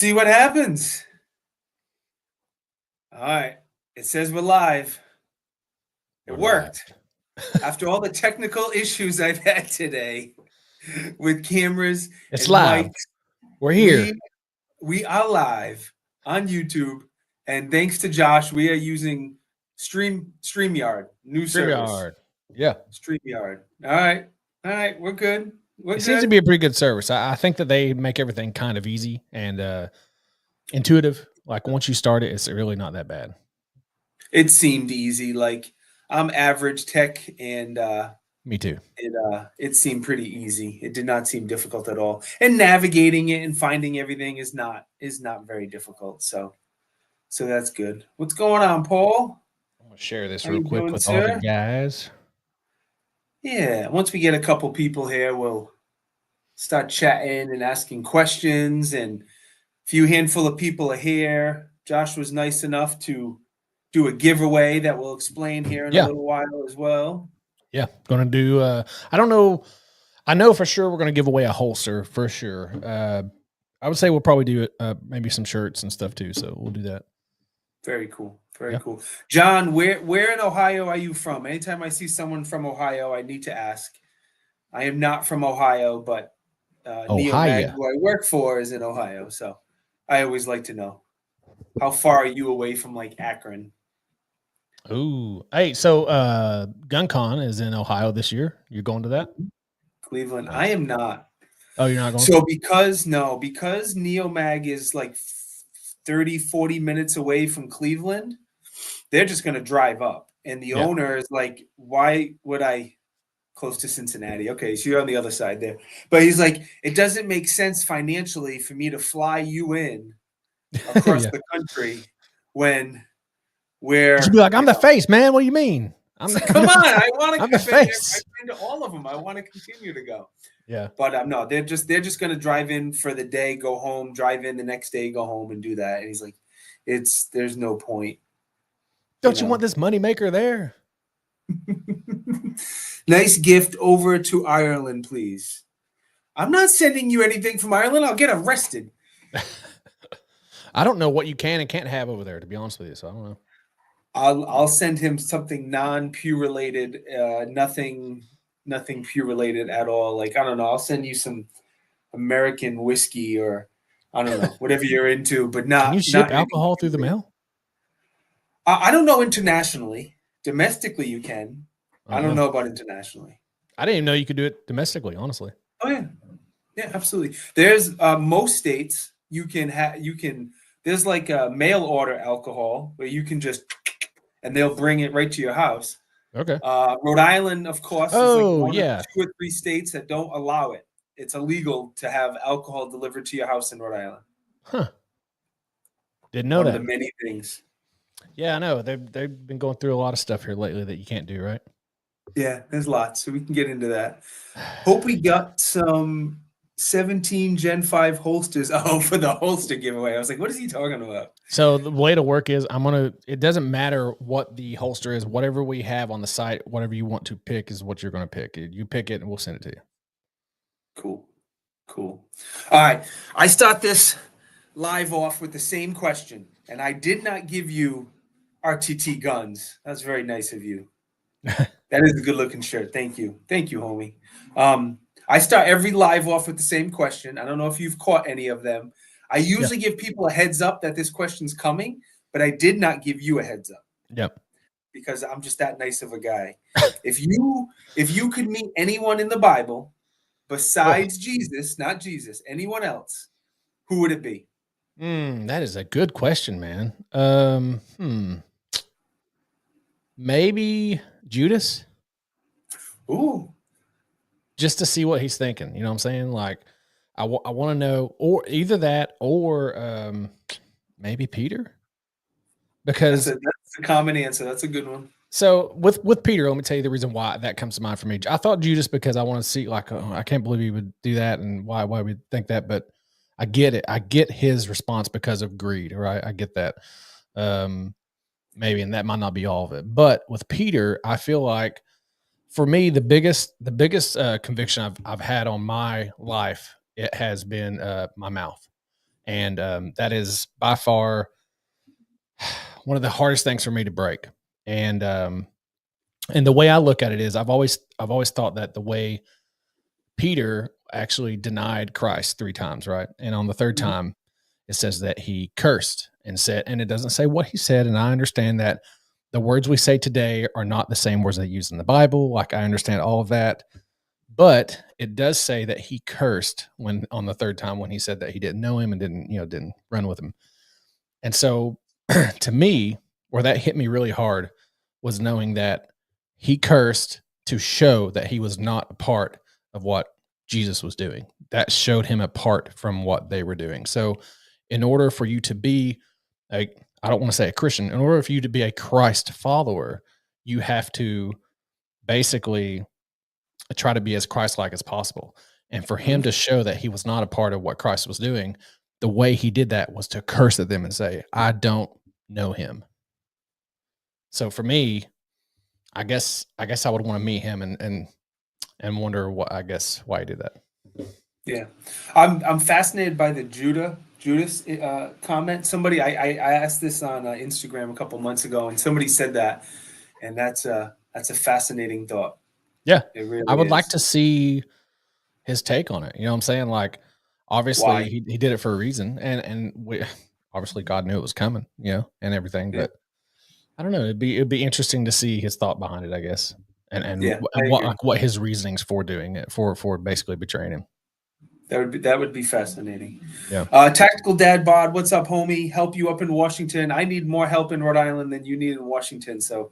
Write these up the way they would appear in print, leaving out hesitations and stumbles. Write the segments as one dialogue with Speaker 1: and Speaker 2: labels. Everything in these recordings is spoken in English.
Speaker 1: See what happens. All right. It says we're live. It
Speaker 2: We're
Speaker 1: worked.
Speaker 2: live.
Speaker 1: After all the technical issues I've had today with cameras
Speaker 2: It's
Speaker 1: and
Speaker 2: live.
Speaker 1: mics,
Speaker 2: We're
Speaker 1: we
Speaker 2: here.
Speaker 1: we are live on YouTube. And thanks to Josh, we are using StreamYard, new service.
Speaker 2: StreamYard. Yeah.
Speaker 1: StreamYard. All right. All right. We're good. We're
Speaker 2: It seems to
Speaker 1: good.
Speaker 2: be a pretty good service. I think that they make everything kind of easy and intuitive. Like once you start it, it's really not that bad.
Speaker 1: It seemed easy. Like I'm average tech and
Speaker 2: Me too.
Speaker 1: it seemed pretty easy. It did not seem difficult at all. And navigating it and finding everything is not very difficult. So that's good. What's going on, Paul?
Speaker 2: I'm gonna share this
Speaker 1: How
Speaker 2: real
Speaker 1: you
Speaker 2: quick
Speaker 1: doing,
Speaker 2: with all the
Speaker 1: sir?
Speaker 2: guys.
Speaker 1: Yeah, once we get a couple people here, we'll start chatting and asking questions, and a few handful of people are here. Josh was nice enough to do a giveaway that we'll explain here in a
Speaker 2: Yeah.
Speaker 1: little while as well.
Speaker 2: Yeah. Gonna do I don't know. I know for sure we're gonna give away a holster for sure. I would say we'll probably do maybe some shirts and stuff too. So we'll do that.
Speaker 1: Very cool. Very
Speaker 2: Yeah.
Speaker 1: cool. John, where in Ohio are you from? Anytime I see someone from Ohio, I need to ask. I am not from Ohio, but Neomag,
Speaker 2: Ohio.
Speaker 1: who I work for, is in Ohio. So I always like to know, how far are you away from like Akron?
Speaker 2: Ooh. Hey, so GunCon is in Ohio this year. You're going to that?
Speaker 1: Cleveland. I
Speaker 2: Nice.
Speaker 1: am not.
Speaker 2: Oh, you're not going?
Speaker 1: So because Neomag is like 30, 40 minutes away from Cleveland, they're just going to drive up. And the
Speaker 2: Yeah.
Speaker 1: owner is like, why would I close to Cincinnati? Okay, so you're on the other side there. But he's like, it doesn't make sense financially for me to fly you in across
Speaker 2: Yeah.
Speaker 1: the country when we're,
Speaker 2: You should be like, I'm
Speaker 1: you
Speaker 2: the
Speaker 1: know,
Speaker 2: face, man. What do you mean? I'm
Speaker 1: come on, I want to.
Speaker 2: I'm the
Speaker 1: I've been
Speaker 2: face.
Speaker 1: to all of them. I want to continue to go.
Speaker 2: Yeah.
Speaker 1: But no, they're just going to drive in for the day, go home, drive in the next day, go home, and do that. And he's like, there's no point.
Speaker 2: Don't you want this moneymaker there?
Speaker 1: Nice gift over to Ireland, please. I'm not sending you anything from Ireland. I'll get arrested.
Speaker 2: I don't know what you can and can't have over there, to be honest with you. So I don't know.
Speaker 1: I'll send him something non-Pew related, nothing Pew related at all. Like, I don't know. I'll send you some American whiskey or I don't know, whatever you're into, but
Speaker 2: Can you ship alcohol through the mail?
Speaker 1: I don't know internationally. Domestically, you can. I don't know about internationally.
Speaker 2: I didn't even know you could do it domestically, honestly.
Speaker 1: Oh yeah, yeah, absolutely. There's most states you can. There's like a mail order alcohol where you can just and they'll bring it right to your house.
Speaker 2: Okay.
Speaker 1: Rhode Island, of course, is like one
Speaker 2: yeah.
Speaker 1: of 2 or 3 states that don't allow it. It's illegal to have alcohol delivered to your house in Rhode Island.
Speaker 2: Huh. Didn't know
Speaker 1: One
Speaker 2: that.
Speaker 1: of the many things.
Speaker 2: Yeah, I know. They've been going through a lot of stuff here lately that you can't do, right?
Speaker 1: Yeah, there's lots. So we can get into that. Hope we got some 17 Gen 5 holsters. Oh, for the holster giveaway. I was like, what is he talking about?
Speaker 2: So the way to work is it doesn't matter what the holster is, whatever we have on the site, whatever you want to pick is what you're going to pick. You pick it and we'll send it to you.
Speaker 1: Cool. Cool. All right. I start this live off with the same question, and I did not give you RTT guns. That's very nice of you. That is a good looking shirt. Thank you. Thank you, homie. I start every live off with the same question. I don't know if you've caught any of them. I usually give people a heads up that this question's coming, but I did not give you a heads up.
Speaker 2: Yep.
Speaker 1: Because I'm just that nice of a guy. If you could meet anyone in the Bible besides Jesus, not Jesus, anyone else, who would it be?
Speaker 2: That is a good question, man. Maybe Judas.
Speaker 1: Ooh.
Speaker 2: Just to see what he's thinking. You know what I'm saying? Like, I want to know, or either that, or maybe Peter. Because
Speaker 1: that's a common answer. That's a good one.
Speaker 2: So with Peter, let me tell you the reason why that comes to mind for me. I thought Judas because I want to see like, oh, I can't believe he would do that and why we think that, but I get it. I get his response because of greed, right? I get that. Maybe, and that might not be all of it, but with Peter, I feel like for me, the biggest conviction I've had on my life, it has been my mouth. And that is by far one of the hardest things for me to break. And the way I look at it is I've always thought that the way Peter actually denied Christ 3 times, right? And on the third
Speaker 1: Mhm.
Speaker 2: time, it says that he cursed and said, and it doesn't say what he said. And I understand that the words we say today are not the same words they use in the Bible. Like, I understand all of that. But it does say that he cursed when on the third time when he said that he didn't know him and didn't run with him. And so to me, where that hit me really hard was knowing that he cursed to show that he was not a part of what Jesus was doing. That showed him apart from what they were doing. So, in order for you to be I don't want to say a Christian, in order for you to be a Christ follower, you have to basically try to be as Christ-like as possible. And for him
Speaker 1: Mhm.
Speaker 2: to show that he was not a part of what Christ was doing, the way he did that was to curse at them and say, "I don't know him." So for me, I guess I would want to meet him and wonder what I guess why he did that.
Speaker 1: Yeah, I'm fascinated by the Judas comment. Somebody I asked this on Instagram a couple months ago, and somebody said that, and that's a fascinating thought.
Speaker 2: Yeah.
Speaker 1: It
Speaker 2: I
Speaker 1: really
Speaker 2: would like
Speaker 1: is.
Speaker 2: to see his take on it. You know what I'm saying? Like, obviously
Speaker 1: Why?
Speaker 2: he did it for a reason, and we obviously God knew it was coming, and everything.
Speaker 1: Yeah,
Speaker 2: But I don't know. It'd be interesting to see his thought behind it, I guess,
Speaker 1: yeah, I
Speaker 2: and what
Speaker 1: agree.
Speaker 2: like what his reasonings for doing it for basically betraying him.
Speaker 1: That would be fascinating.
Speaker 2: Yeah.
Speaker 1: Tactical Dad Bod, what's up, homie? Help you up in Washington. I need more help in Rhode Island than you need in Washington. So,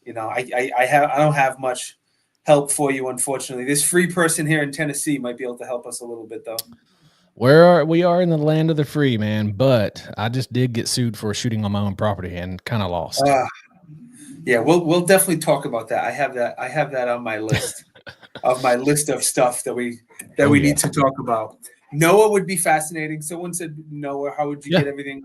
Speaker 1: I don't have much help for you, unfortunately. This free person here in Tennessee might be able to help us a little bit, though.
Speaker 2: We are in the land of the free, man, but I just did get sued for shooting on my own property and kind of lost.
Speaker 1: Uh, yeah, we'll definitely talk about that. I have that on my list of stuff that
Speaker 2: Oh
Speaker 1: we
Speaker 2: yeah.
Speaker 1: need to talk about. Noah would be fascinating. Someone said Noah, how would you
Speaker 2: Yeah.
Speaker 1: get everything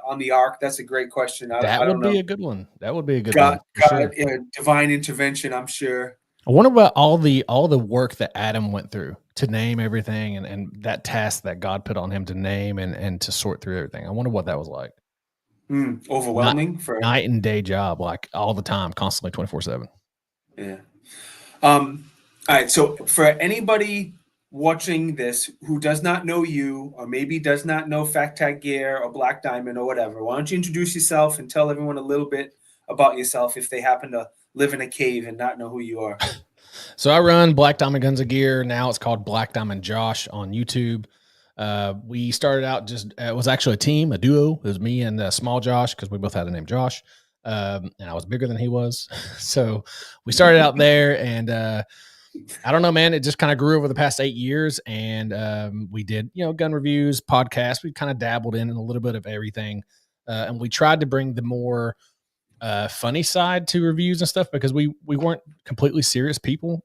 Speaker 1: on the ark? That's a great question. I
Speaker 2: That
Speaker 1: don't
Speaker 2: would
Speaker 1: know.
Speaker 2: be a good one. That would be a good
Speaker 1: God,
Speaker 2: one for
Speaker 1: God,
Speaker 2: sure.
Speaker 1: divine intervention. I'm sure.
Speaker 2: I wonder about all the work that Adam went through to name everything and that task that God put on him to name and to sort through everything. I wonder what that was like. Not
Speaker 1: Overwhelming for
Speaker 2: night and day job, like all the time, constantly 24/7.
Speaker 1: yeah. All right. So for anybody watching this who does not know you, or maybe does not know Fattac Gear or Black Diamond or whatever, why don't you introduce yourself and tell everyone a little bit about yourself if they happen to live in a cave and not know who you are?
Speaker 2: So I run Black Diamond Guns of Gear. Now it's called Black Diamond Josh on YouTube. We started out just it was actually a team, a duo. It was me and Small Josh because we both had the name Josh, and I was bigger than he was. So we started out there, and I don't know, man. It just kind of grew over the past 8 years, and we did gun reviews, podcasts. We kind of dabbled in a little bit of everything, and we tried to bring the more funny side to reviews and stuff because we weren't completely serious people.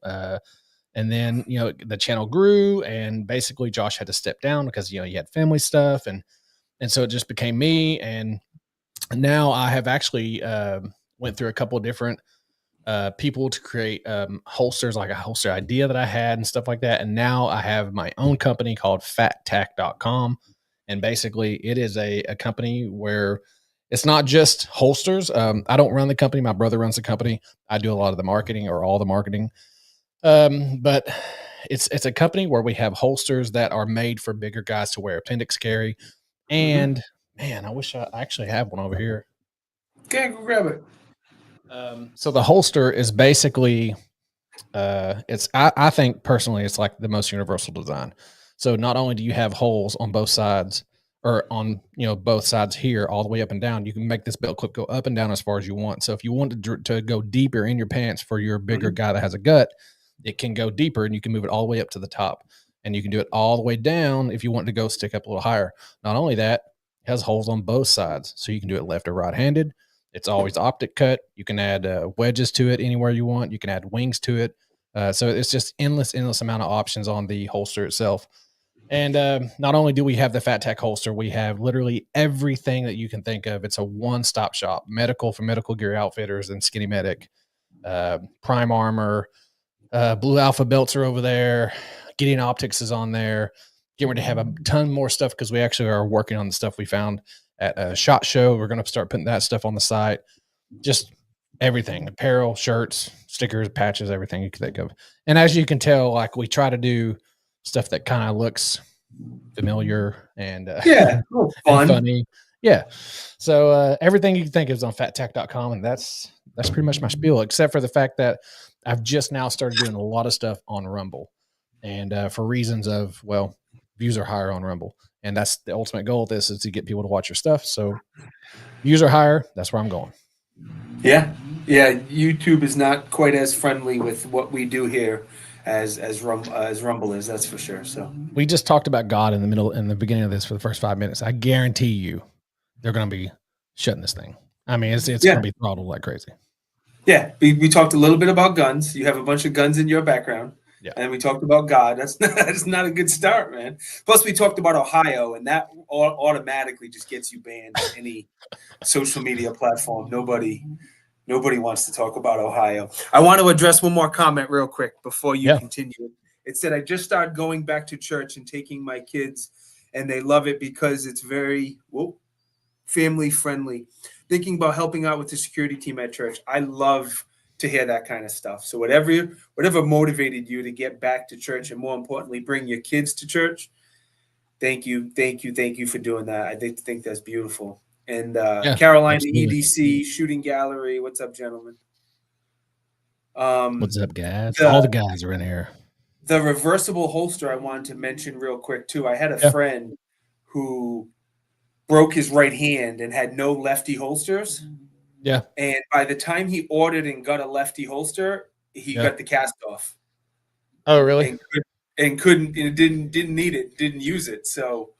Speaker 2: And then the channel grew, and basically Josh had to step down because he had family stuff, and so it just became me. And now I have actually went through a couple of different people to create holsters, like a holster idea that I had and stuff like that. And now I have my own company called fattac.com. And basically, it is a company where it's not just holsters. I don't run the company. My brother runs the company. I do a lot of the marketing or all the marketing. But it's a company where we have holsters that are made for bigger guys to wear appendix carry.
Speaker 1: Mm-hmm.
Speaker 2: And man, I wish I actually have one over here.
Speaker 1: Okay, go grab it.
Speaker 2: So the holster is basically I think personally it's like the most universal design. So not only do you have holes on both sides or on both sides here all the way up and down, you can make this belt clip go up and down as far as you want. So if you want to go deeper in your pants for your bigger
Speaker 1: Mm-hmm.
Speaker 2: guy that has a gut, it can go deeper and you can move it all the way up to the top. And you can do it all the way down if you want to go stick up a little higher. Not only that, it has holes on both sides. So you can do it left or right handed. It's always optic cut. You can add wedges to it anywhere you want. You can add wings to it. So it's just endless amount of options on the holster itself. And not only do we have the Fattac holster, we have literally everything that you can think of. It's a one-stop shop, medical for medical gear outfitters and Skinny Medic, Prime Armor, Blue Alpha belts are over there. Getting Optics is on there. getting ready to have a ton more stuff because we actually are working on the stuff we found at a SHOT Show. We're going to start putting that stuff on the site. Just everything, apparel, shirts, stickers, patches, everything you can think of. And as you can tell, like we try to do stuff that kind of looks familiar and
Speaker 1: Yeah,
Speaker 2: and
Speaker 1: fun.
Speaker 2: funny. Yeah. So everything you can think of is on fattac.com, and that's pretty much my spiel, except for the fact that I've just now started doing a lot of stuff on Rumble. And for reasons of, well, views are higher on Rumble. And that's the ultimate goal of this, is to get people to watch your stuff. So views are higher. That's where I'm going.
Speaker 1: Yeah. Yeah. YouTube is not quite as friendly with what we do here as Rumble is. That's for sure. So
Speaker 2: We just talked about God in the beginning of this for the first 5 minutes. I guarantee you they're going to be shutting this thing. I mean, it's
Speaker 1: Yeah.
Speaker 2: going to be throttled like crazy.
Speaker 1: yeah, we talked a little bit about guns. You have a bunch of guns in your background.
Speaker 2: Yeah.
Speaker 1: And we talked about God. That's not a good start, man. Plus, we talked about Ohio, and that automatically just gets you banned on any social media platform. Nobody wants to talk about Ohio. I want to address one more comment real quick before you continue. It said, I just started going back to church and taking my kids, and they love it because it's very family friendly. Thinking about helping out with the security team at church. I love to hear that kind of stuff. So whatever motivated you to get back to church, and more importantly, bring your kids to church, thank you for doing that. I think that's beautiful. And Carolina
Speaker 2: absolutely.
Speaker 1: EDC Shooting Gallery, what's up, gentlemen?
Speaker 2: What's up, guys? All the guys are in here.
Speaker 1: The reversible holster I wanted to mention real quick too. I had a friend who broke his right hand and had no lefty holsters.
Speaker 2: Yeah.
Speaker 1: And by the time he ordered and got a lefty holster, he got the cast off.
Speaker 2: Oh, really?
Speaker 1: And couldn't, and didn't need it, didn't use it. So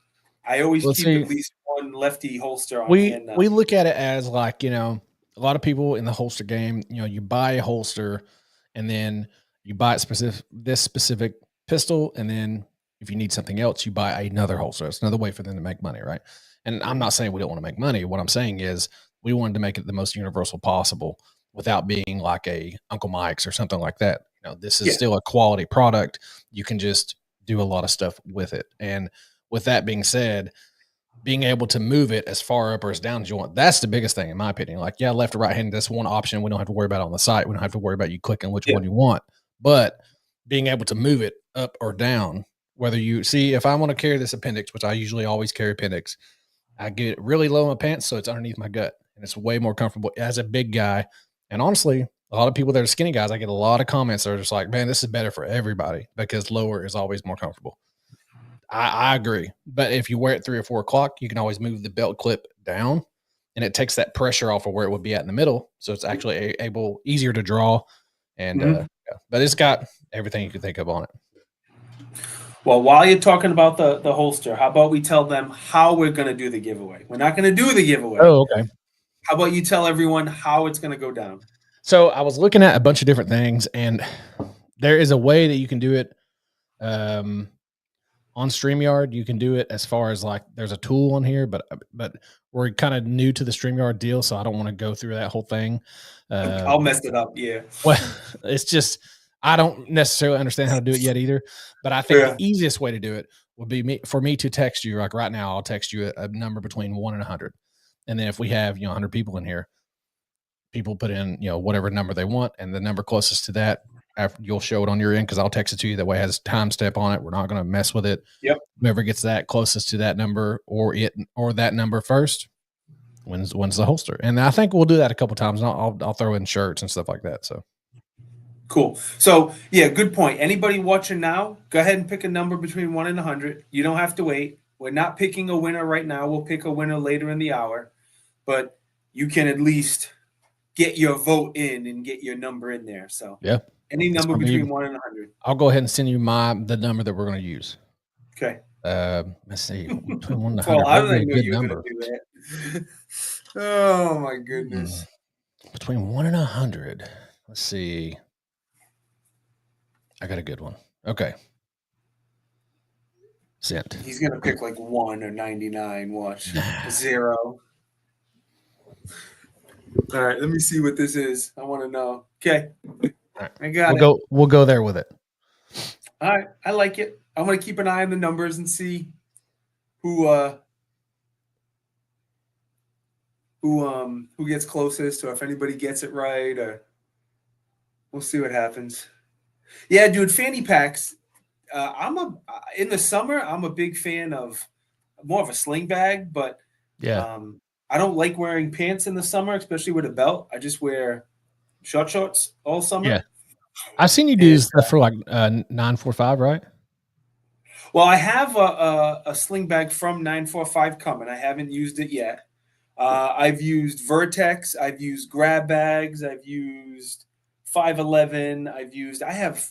Speaker 1: I always keep at least one lefty holster on hand now.
Speaker 2: We look at it as like, a lot of people in the holster game, you buy a holster and then you buy this specific pistol, and then if you need something else, you buy another holster. It's another way for them to make money, right? And I'm not saying we don't want to make money. What I'm saying is we wanted to make it the most universal possible without being like a Uncle Mike's or something like that. This is still a quality product. You can just do a lot of stuff with it. And with that being said, being able to move it as far up or as down as you want, that's the biggest thing in my opinion. Like, left or right hand, that's one option. We don't have to worry about it on the site. We don't have to worry about you clicking which one you want. But being able to move it up or down, whether you see, if I want to carry this appendix, which I usually always carry appendix, I get it really low in my pants, so it's underneath my gut, and it's way more comfortable as a big guy. And honestly, a lot of people that are skinny guys, I get a lot of comments that are just like, man, this is better for everybody because lower is always more comfortable. I agree. But if you wear it 3 or 4 o'clock, you can always move the belt clip down, and it takes that pressure off of where it would be at in the middle. So it's actually easier to draw. And but it's got everything you can think of on it.
Speaker 1: Well, while you're talking about the holster, how about we tell them how we're going to do the giveaway? We're not going to do the giveaway.
Speaker 2: Oh, okay.
Speaker 1: How about you tell everyone how it's going to go down?
Speaker 2: So I was looking at a bunch of different things, and there is a way that you can do it on StreamYard. You can do it as far as like there's a tool on here, but we're kind of new to the StreamYard deal, so I don't want to go through that whole thing.
Speaker 1: I'll mess it up. Yeah.
Speaker 2: Well, it's just I don't necessarily understand how to do it yet either. But I think the easiest way to do it would be for me to text you. Like right now, I'll text you a number between 1 and 100, and then if we have 100 people in here, people put in whatever number they want, and the number closest to that, you'll show it on your end because I'll text it to you. That way it has time step on it. We're not going to mess with it.
Speaker 1: Yep.
Speaker 2: Whoever gets that closest to that number or that number first wins the holster. And I think we'll do that a couple times. I'll throw in shirts and stuff like that. So
Speaker 1: cool. So good point. Anybody watching now, go ahead and pick a number between 1 and 100. You don't have to wait. We're not picking a winner right now. We'll pick a winner later in the hour, but you can at least get your vote in and get your number in there. So any number between 1 and 100.
Speaker 2: I'll go ahead and send you the number that we're going to use.
Speaker 1: Okay.
Speaker 2: Let's see. Between 1 and 100.
Speaker 1: Well, I don't know
Speaker 2: good
Speaker 1: you
Speaker 2: number.
Speaker 1: Do that. Oh my goodness.
Speaker 2: Between 1 and 100. Let's see. I got a good one. Okay. Sent.
Speaker 1: He's gonna pick like 1 or 99. Watch 0. All right, let me see what this is. I want to know. Okay,
Speaker 2: right.
Speaker 1: I got it.
Speaker 2: We'll go there with it.
Speaker 1: All right, I like it. I'm gonna keep an eye on the numbers and see who who gets closest, or if anybody gets it right, or we'll see what happens. Yeah, dude, fanny packs. In the summer. I'm a big fan of more of a sling bag, but
Speaker 2: Yeah.
Speaker 1: I don't like wearing pants in the summer, especially with a belt. I just wear shorts all summer.
Speaker 2: Yeah. I've seen you do
Speaker 1: And
Speaker 2: stuff for like 945, right?
Speaker 1: well, I have a sling bag from 945 coming. I haven't used it yet. I've used Vertex. I've used grab bags. I've used 511. I have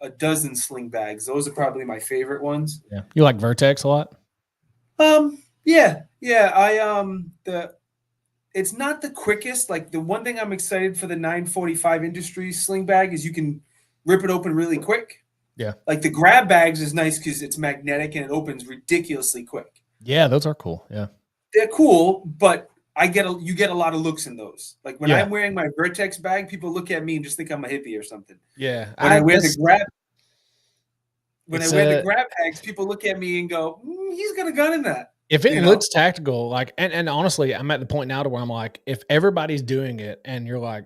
Speaker 1: a dozen sling bags. Those are probably my favorite ones.
Speaker 2: Yeah. You like Vertex a lot?
Speaker 1: Yeah. It's not the quickest. Like, the one thing I'm excited for the 945 Industries sling bag is you can rip it open really quick.
Speaker 2: Yeah.
Speaker 1: Like, the grab bags is nice because it's magnetic and it opens ridiculously quick.
Speaker 2: Yeah, those are cool. Yeah.
Speaker 1: They're cool, but you get a lot of looks in those. Like, when
Speaker 2: Yeah.
Speaker 1: I'm wearing my Vertex bag, people look at me and just think I'm a hippie or something.
Speaker 2: Yeah.
Speaker 1: When I wear the
Speaker 2: It's
Speaker 1: grab bags, people look at me and go, "He's got a gun in that."
Speaker 2: if it
Speaker 1: You know?
Speaker 2: looks tactical, like, and honestly, I'm at the point now to where I'm like, if everybody's doing it and you're like,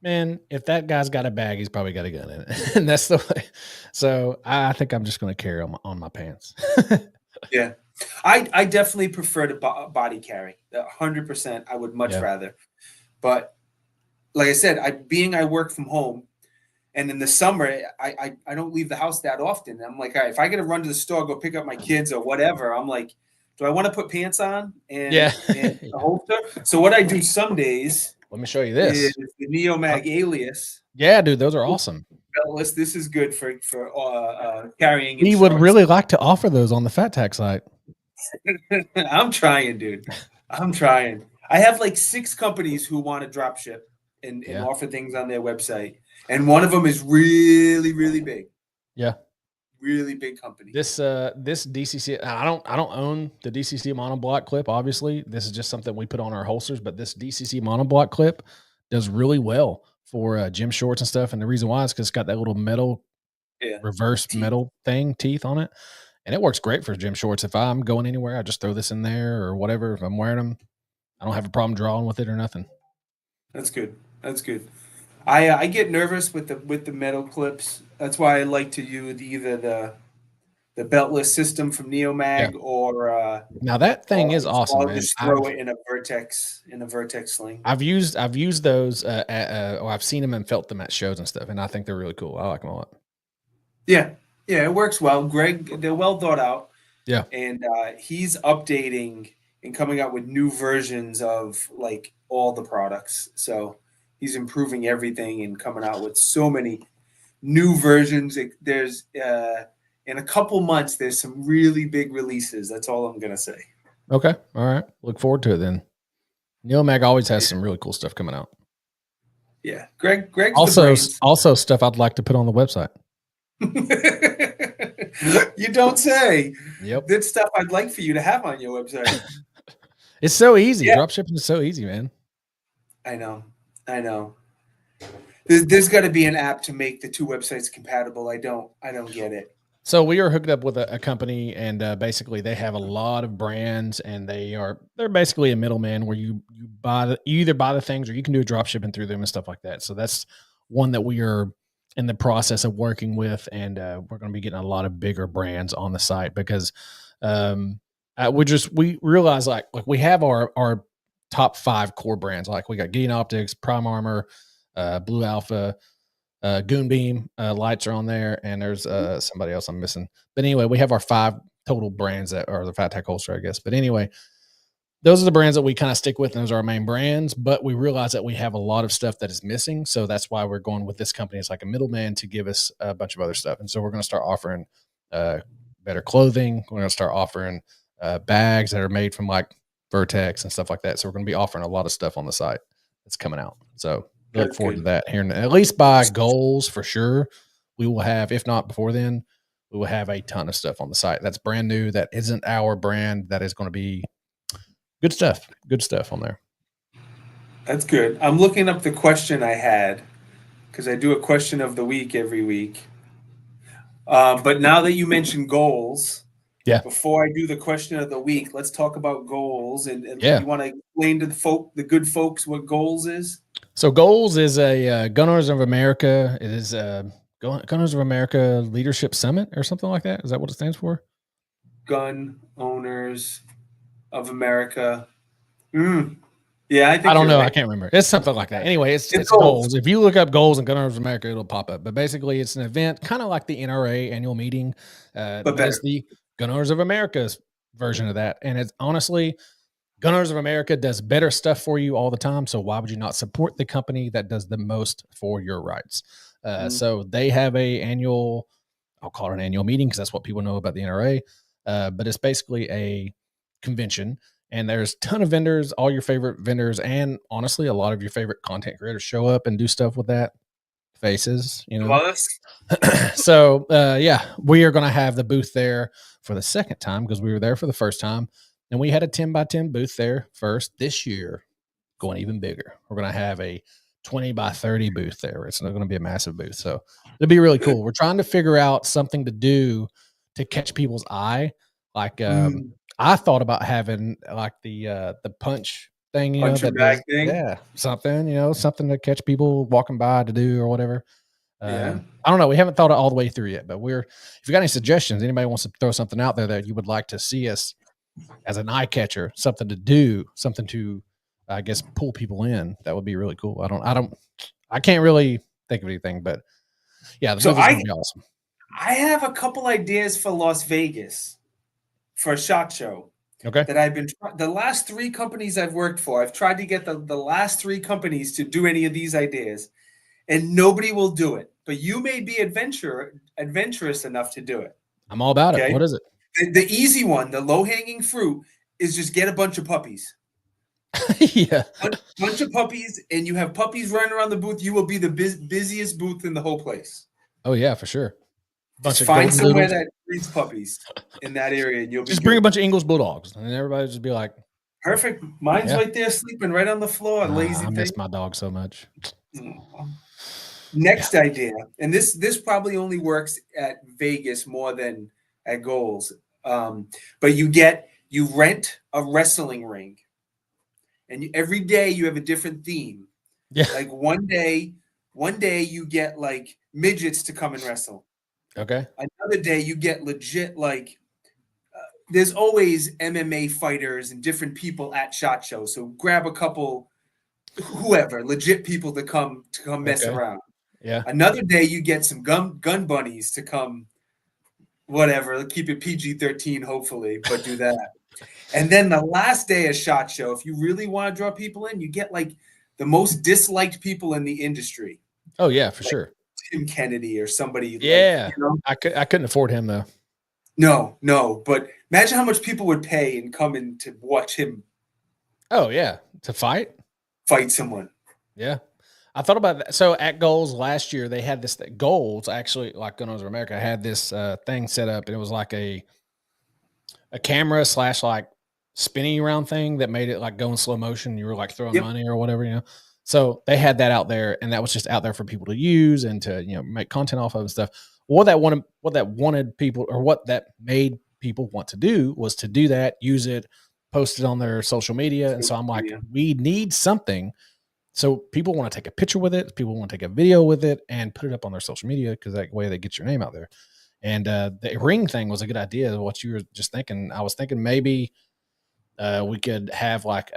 Speaker 2: man, if that guy's got a bag, he's probably got a gun in it. And that's the way. So I think I'm just going to carry on my pants.
Speaker 1: Yeah. I definitely prefer to body carry. 100%. I would much
Speaker 2: Yeah.
Speaker 1: rather. But like I said, I work from home, and in the summer I don't leave the house that often. I'm like, all right, if I got to run to the store, go pick up my kids or whatever, I'm like, do I want to put pants on and
Speaker 2: Yeah.
Speaker 1: a holster? So what I do some days
Speaker 2: Let me show you
Speaker 1: is
Speaker 2: this.
Speaker 1: the Neomag Alias
Speaker 2: Yeah, dude, those are awesome.
Speaker 1: beltless. This is good for carrying.
Speaker 2: We would really like to offer those on the Fattac site.
Speaker 1: I'm trying, dude. I'm trying. I have like 6 companies who want to drop ship and offer things on their website. And one of them is really, really big.
Speaker 2: Yeah.
Speaker 1: Really big company.
Speaker 2: This DCC, I don't own the DCC monoblock clip. Obviously, this is just something we put on our holsters. But this DCC monoblock clip does really well for gym shorts and stuff. And the reason why is because it's got that little metal, reverse metal teeth on it, and it works great for gym shorts. If I'm going anywhere, I just throw this in there or whatever. If I'm wearing them, I don't have a problem drawing with it or nothing.
Speaker 1: That's good. That's good. I get nervous with the metal clips. That's why I like to use either the beltless system from Neomag or
Speaker 2: now that thing is awesome.
Speaker 1: I'll
Speaker 2: man.
Speaker 1: just throw it in a Vertex sling.
Speaker 2: I've used those or I've seen them and felt them at shows and stuff, and I think they're really cool. I like them a lot.
Speaker 1: Yeah, it works well. Greg, they're well thought out.
Speaker 2: Yeah,
Speaker 1: and he's updating and coming out with new versions of like all the products. So he's improving everything and coming out with so many new versions. There's in a couple months, there's some really big releases. That's all I'm gonna say.
Speaker 2: Okay, all right. Look forward to it then. Neomag always has some really cool stuff coming out.
Speaker 1: Yeah, Greg's
Speaker 2: also stuff I'd like to put on the website.
Speaker 1: You don't say.
Speaker 2: Yep.
Speaker 1: That's stuff I'd like for you to have on your website.
Speaker 2: It's so easy. Yeah. Drop shipping is so easy, man.
Speaker 1: I know. There's got to be an app to make the 2 websites compatible. I don't get it.
Speaker 2: So we are hooked up with a company, and basically they have a lot of brands, and they're basically a middleman where you either buy the things or you can do a drop shipping through them and stuff like that. So that's one that we are in the process of working with, and we're going to be getting a lot of bigger brands on the site because we realize like we have our top 5 core brands. Like we got Gideon Optics, Prime Armor, Blue Alpha, Goon Beam lights are on there, and there's somebody else I'm missing. But anyway, we have our 5 total brands that are the Fattac holster, I guess. But anyway, those are the brands that we kind of stick with, and those are our main brands. But we realize that we have a lot of stuff that is missing, so that's why we're going with this company. It's like a middleman to give us a bunch of other stuff, and so we're going to start offering better clothing. We're going to start offering bags that are made from like Vertex and stuff like that. So we're going to be offering a lot of stuff on the site that's coming out. So look forward to that here, at least by goals for sure. We will have, if not before then, we will have a ton of stuff on the site that's brand new. That isn't our brand. That is going to be good stuff on there.
Speaker 1: That's good. I'm looking up the question I had because I do a question of the week every week. But now that you mentioned goals,
Speaker 2: Yeah.
Speaker 1: before I do the question of the week, let's talk about goals. And
Speaker 2: Yeah.
Speaker 1: you want to explain to the good folks, what goals is?
Speaker 2: So Goals is a Gun Owners of America. It is Gun Owners of America Leadership Summit or something like that. Is that what it stands for?
Speaker 1: Gun Owners of America. Yeah, I
Speaker 2: I
Speaker 1: think
Speaker 2: don't
Speaker 1: you're
Speaker 2: know. I
Speaker 1: right.
Speaker 2: can't remember. It's something like that. Anyway,
Speaker 1: It's
Speaker 2: it's
Speaker 1: goals.
Speaker 2: goals. If you look up goals and Gun Owners of America, it'll pop up. But basically, it's an event kind of like the NRA annual meeting,
Speaker 1: But
Speaker 2: but it's
Speaker 1: better.
Speaker 2: the Gun Owners of America's version of that. And it's honestly, Gun Owners of America does better stuff for you all the time. So why would you not support the company that does the most for your rights? So they have a annual, I'll call it an annual meeting because that's what people know about the NRA. But it's basically a convention, and there's a ton of vendors, all your favorite vendors, and honestly, a lot of your favorite content creators show up and do stuff with that. Faces, you know.
Speaker 1: Plus,
Speaker 2: So yeah, we are going to have the booth there for the second time because we were there for the first time, and we had a 10 by 10 booth there first. This year, going even bigger, we're going to have a 20 by 30 booth there. It's not going to be a massive booth, so it'll be really cool. We're trying to figure out something to do to catch people's eye. Like I thought about having like the punch thing, you know,
Speaker 1: punch your
Speaker 2: that
Speaker 1: bag
Speaker 2: does,
Speaker 1: thing.
Speaker 2: yeah, something, you know, something to catch people walking by to do or whatever.
Speaker 1: Yeah.
Speaker 2: I don't know. We haven't thought it all the way through yet, but if you got any suggestions, anybody wants to throw something out there that you would like to see us as an eye catcher, something to do, something to, I guess, pull people in, that would be really cool. I can't really think of anything, but yeah, the
Speaker 1: So
Speaker 2: movie's going to be awesome.
Speaker 1: I have a couple ideas for Las Vegas for a SHOT Show.
Speaker 2: Okay.
Speaker 1: That I've been the last 3 companies I've worked for. I've tried to get the last 3 companies to do any of these ideas, and nobody will do it. But you may be adventurous enough to do it.
Speaker 2: I'm all about it. What is it?
Speaker 1: The easy one, the low-hanging fruit, is just get a bunch of puppies.
Speaker 2: Yeah.
Speaker 1: Bunch of puppies, and you have puppies running around the booth. You will be the busiest booth in the whole place.
Speaker 2: Oh yeah, for sure.
Speaker 1: Just find somewhere that breeds puppies in that area, and you'll
Speaker 2: just bring a bunch of English bulldogs, and everybody just be like,
Speaker 1: perfect. Mine's right there, sleeping right on the floor. Lazy.
Speaker 2: I miss my dog so much.
Speaker 1: Next idea, and this probably only works at Vegas more than at Goals, but you rent a wrestling ring, and every day you have a different theme.
Speaker 2: Yeah.
Speaker 1: Like one day you get like midgets to come and wrestle.
Speaker 2: Okay.
Speaker 1: Another day you get legit like. There's always MMA fighters and different people at SHOT Show, so grab a couple, whoever, legit people to come mess around.
Speaker 2: Yeah.
Speaker 1: Another day you get some gun bunnies to come, whatever, keep it PG-13 hopefully, but do that. And then the last day of SHOT Show, if you really want to draw people in, you get like the most disliked people in the industry.
Speaker 2: Oh yeah, for sure.
Speaker 1: Tim Kennedy or somebody.
Speaker 2: Yeah.
Speaker 1: Like, you know?
Speaker 2: I couldn't afford him though.
Speaker 1: No, but imagine how much people would pay and come in to watch him.
Speaker 2: Oh yeah, to fight
Speaker 1: someone.
Speaker 2: Yeah, I thought about that. So at Goals last year, they had this Goals actually, like Gun Owners of America, had this thing set up, and it was like a camera / like spinning around thing that made it like go in slow motion. You were like throwing money or whatever, you know. So they had that out there, and that was just out there for people to use and to, you know, make content off of and stuff. What that made people want to do was to do that, use it, post it on their social media. And so I'm like, we need something. So people want to take a picture with it. People want to take a video with it and put it up on their social media because that way they get your name out there. And the ring thing was a good idea. What you were just thinking, I was thinking maybe we could have like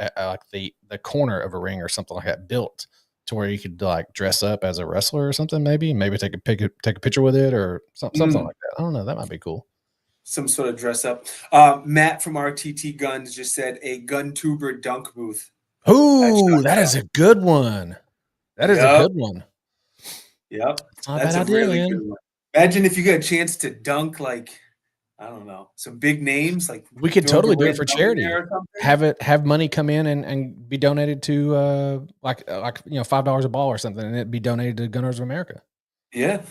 Speaker 2: the corner of a ring or something like that built to where you could like dress up as a wrestler or something. Maybe take a picture with it or something like that. I don't know. That might be cool.
Speaker 1: Some sort of dress up. Matt from RTT Guns just said a gun tuber dunk booth.
Speaker 2: Ooh, that is a good one. That is a good one.
Speaker 1: Yep. That's a really good one. Imagine if you get a chance to dunk like, I don't know, some big names. Like
Speaker 2: we could totally do it for charity. Have money come in and be donated to like you know, $5 a ball or something, and it'd be donated to Gunners of America.
Speaker 1: Yeah.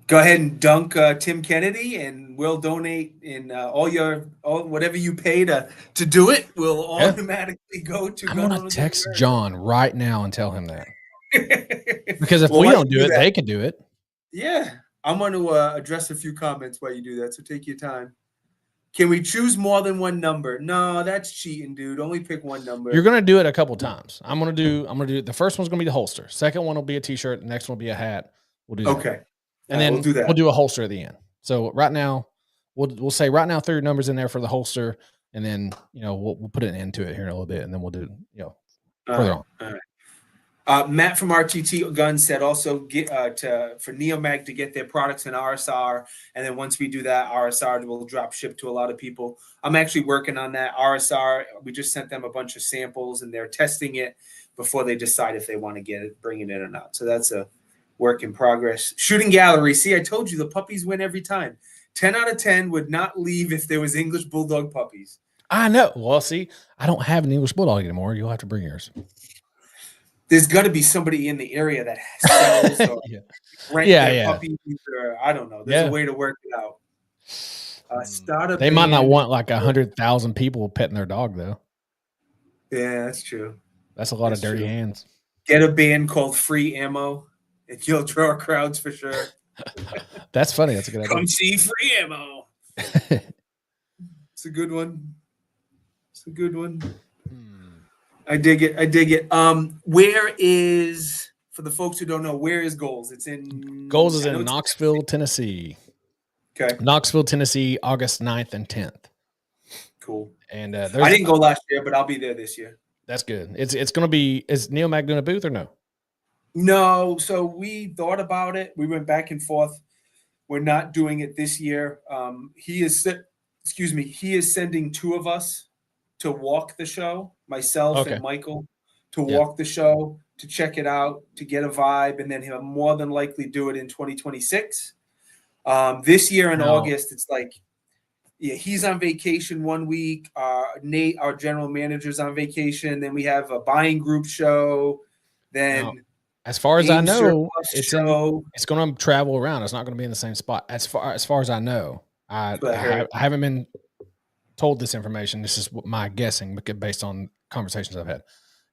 Speaker 1: Go ahead and dunk Tim Kennedy, and we'll donate in all whatever you pay to do it will automatically go to.
Speaker 2: I'm gonna text John right now and tell him that because if we don't do it, they can do it.
Speaker 1: Yeah, I'm going to address a few comments while you do that, so take your time. Can we choose more than one number? No, that's cheating, dude. Only pick one number.
Speaker 2: You're gonna do it a couple times. I'm gonna do. The first one's gonna be the holster. Second one will be a T-shirt. The next one will be a hat. We'll do that.
Speaker 1: Okay.
Speaker 2: And then
Speaker 1: we'll do that.
Speaker 2: We'll do a holster at the end. So right now, we'll say right now 3 numbers in there for the holster, and then we'll put an end to it here in a little bit, and then we'll do further on.
Speaker 1: All right. Matt from RTT Guns said also get for Neomag to get their products in RSR, and then once we do that, RSR will drop ship to a lot of people. I'm actually working on that. RSR, we just sent them a bunch of samples, and they're testing it before they decide if they want to bring it in or not. So that's a work in progress. Shooting gallery. See, I told you the puppies win every time. 10 out of 10 would not leave if there was English Bulldog puppies.
Speaker 2: I know. Well, see, I don't have an English Bulldog anymore. You'll have to bring yours.
Speaker 1: There's got to be somebody in the area that sells or rent their puppies, or I don't know. There's a way to work it out.
Speaker 2: They might not want like 100,000 people petting their dog, though.
Speaker 1: Yeah, that's true.
Speaker 2: That's a lot of dirty hands.
Speaker 1: Get a band called Free Ammo, and you'll draw crowds for sure.
Speaker 2: That's funny. That's a good idea.
Speaker 1: Come see Free Ammo. It's a good one. It's a good one. I dig it. I dig it. Where is, for the folks who don't know, where is Goals? It's in
Speaker 2: Goals is in Knoxville, Tennessee.
Speaker 1: Okay.
Speaker 2: Knoxville, Tennessee, August 9th and 10th.
Speaker 1: Cool.
Speaker 2: And
Speaker 1: I didn't go last year, but I'll be there this year.
Speaker 2: That's good. It's going to be. Is Neomag doing a booth or no?
Speaker 1: No. So we thought about it. We went back and forth. We're not doing it this year. He is sending 2 of us to walk the show, myself and Michael, to walk the show, to check it out, to get a vibe, and then he'll more than likely do it in 2026. This year in August, it's like, he's on vacation 1 week. Nate, our general manager's on vacation. Then we have a buying group show. Then,
Speaker 2: as far as I know, it's going to travel around. It's not going to be in the same spot. As far as I know, I haven't been told this information. This is my guessing, based on conversations I've had,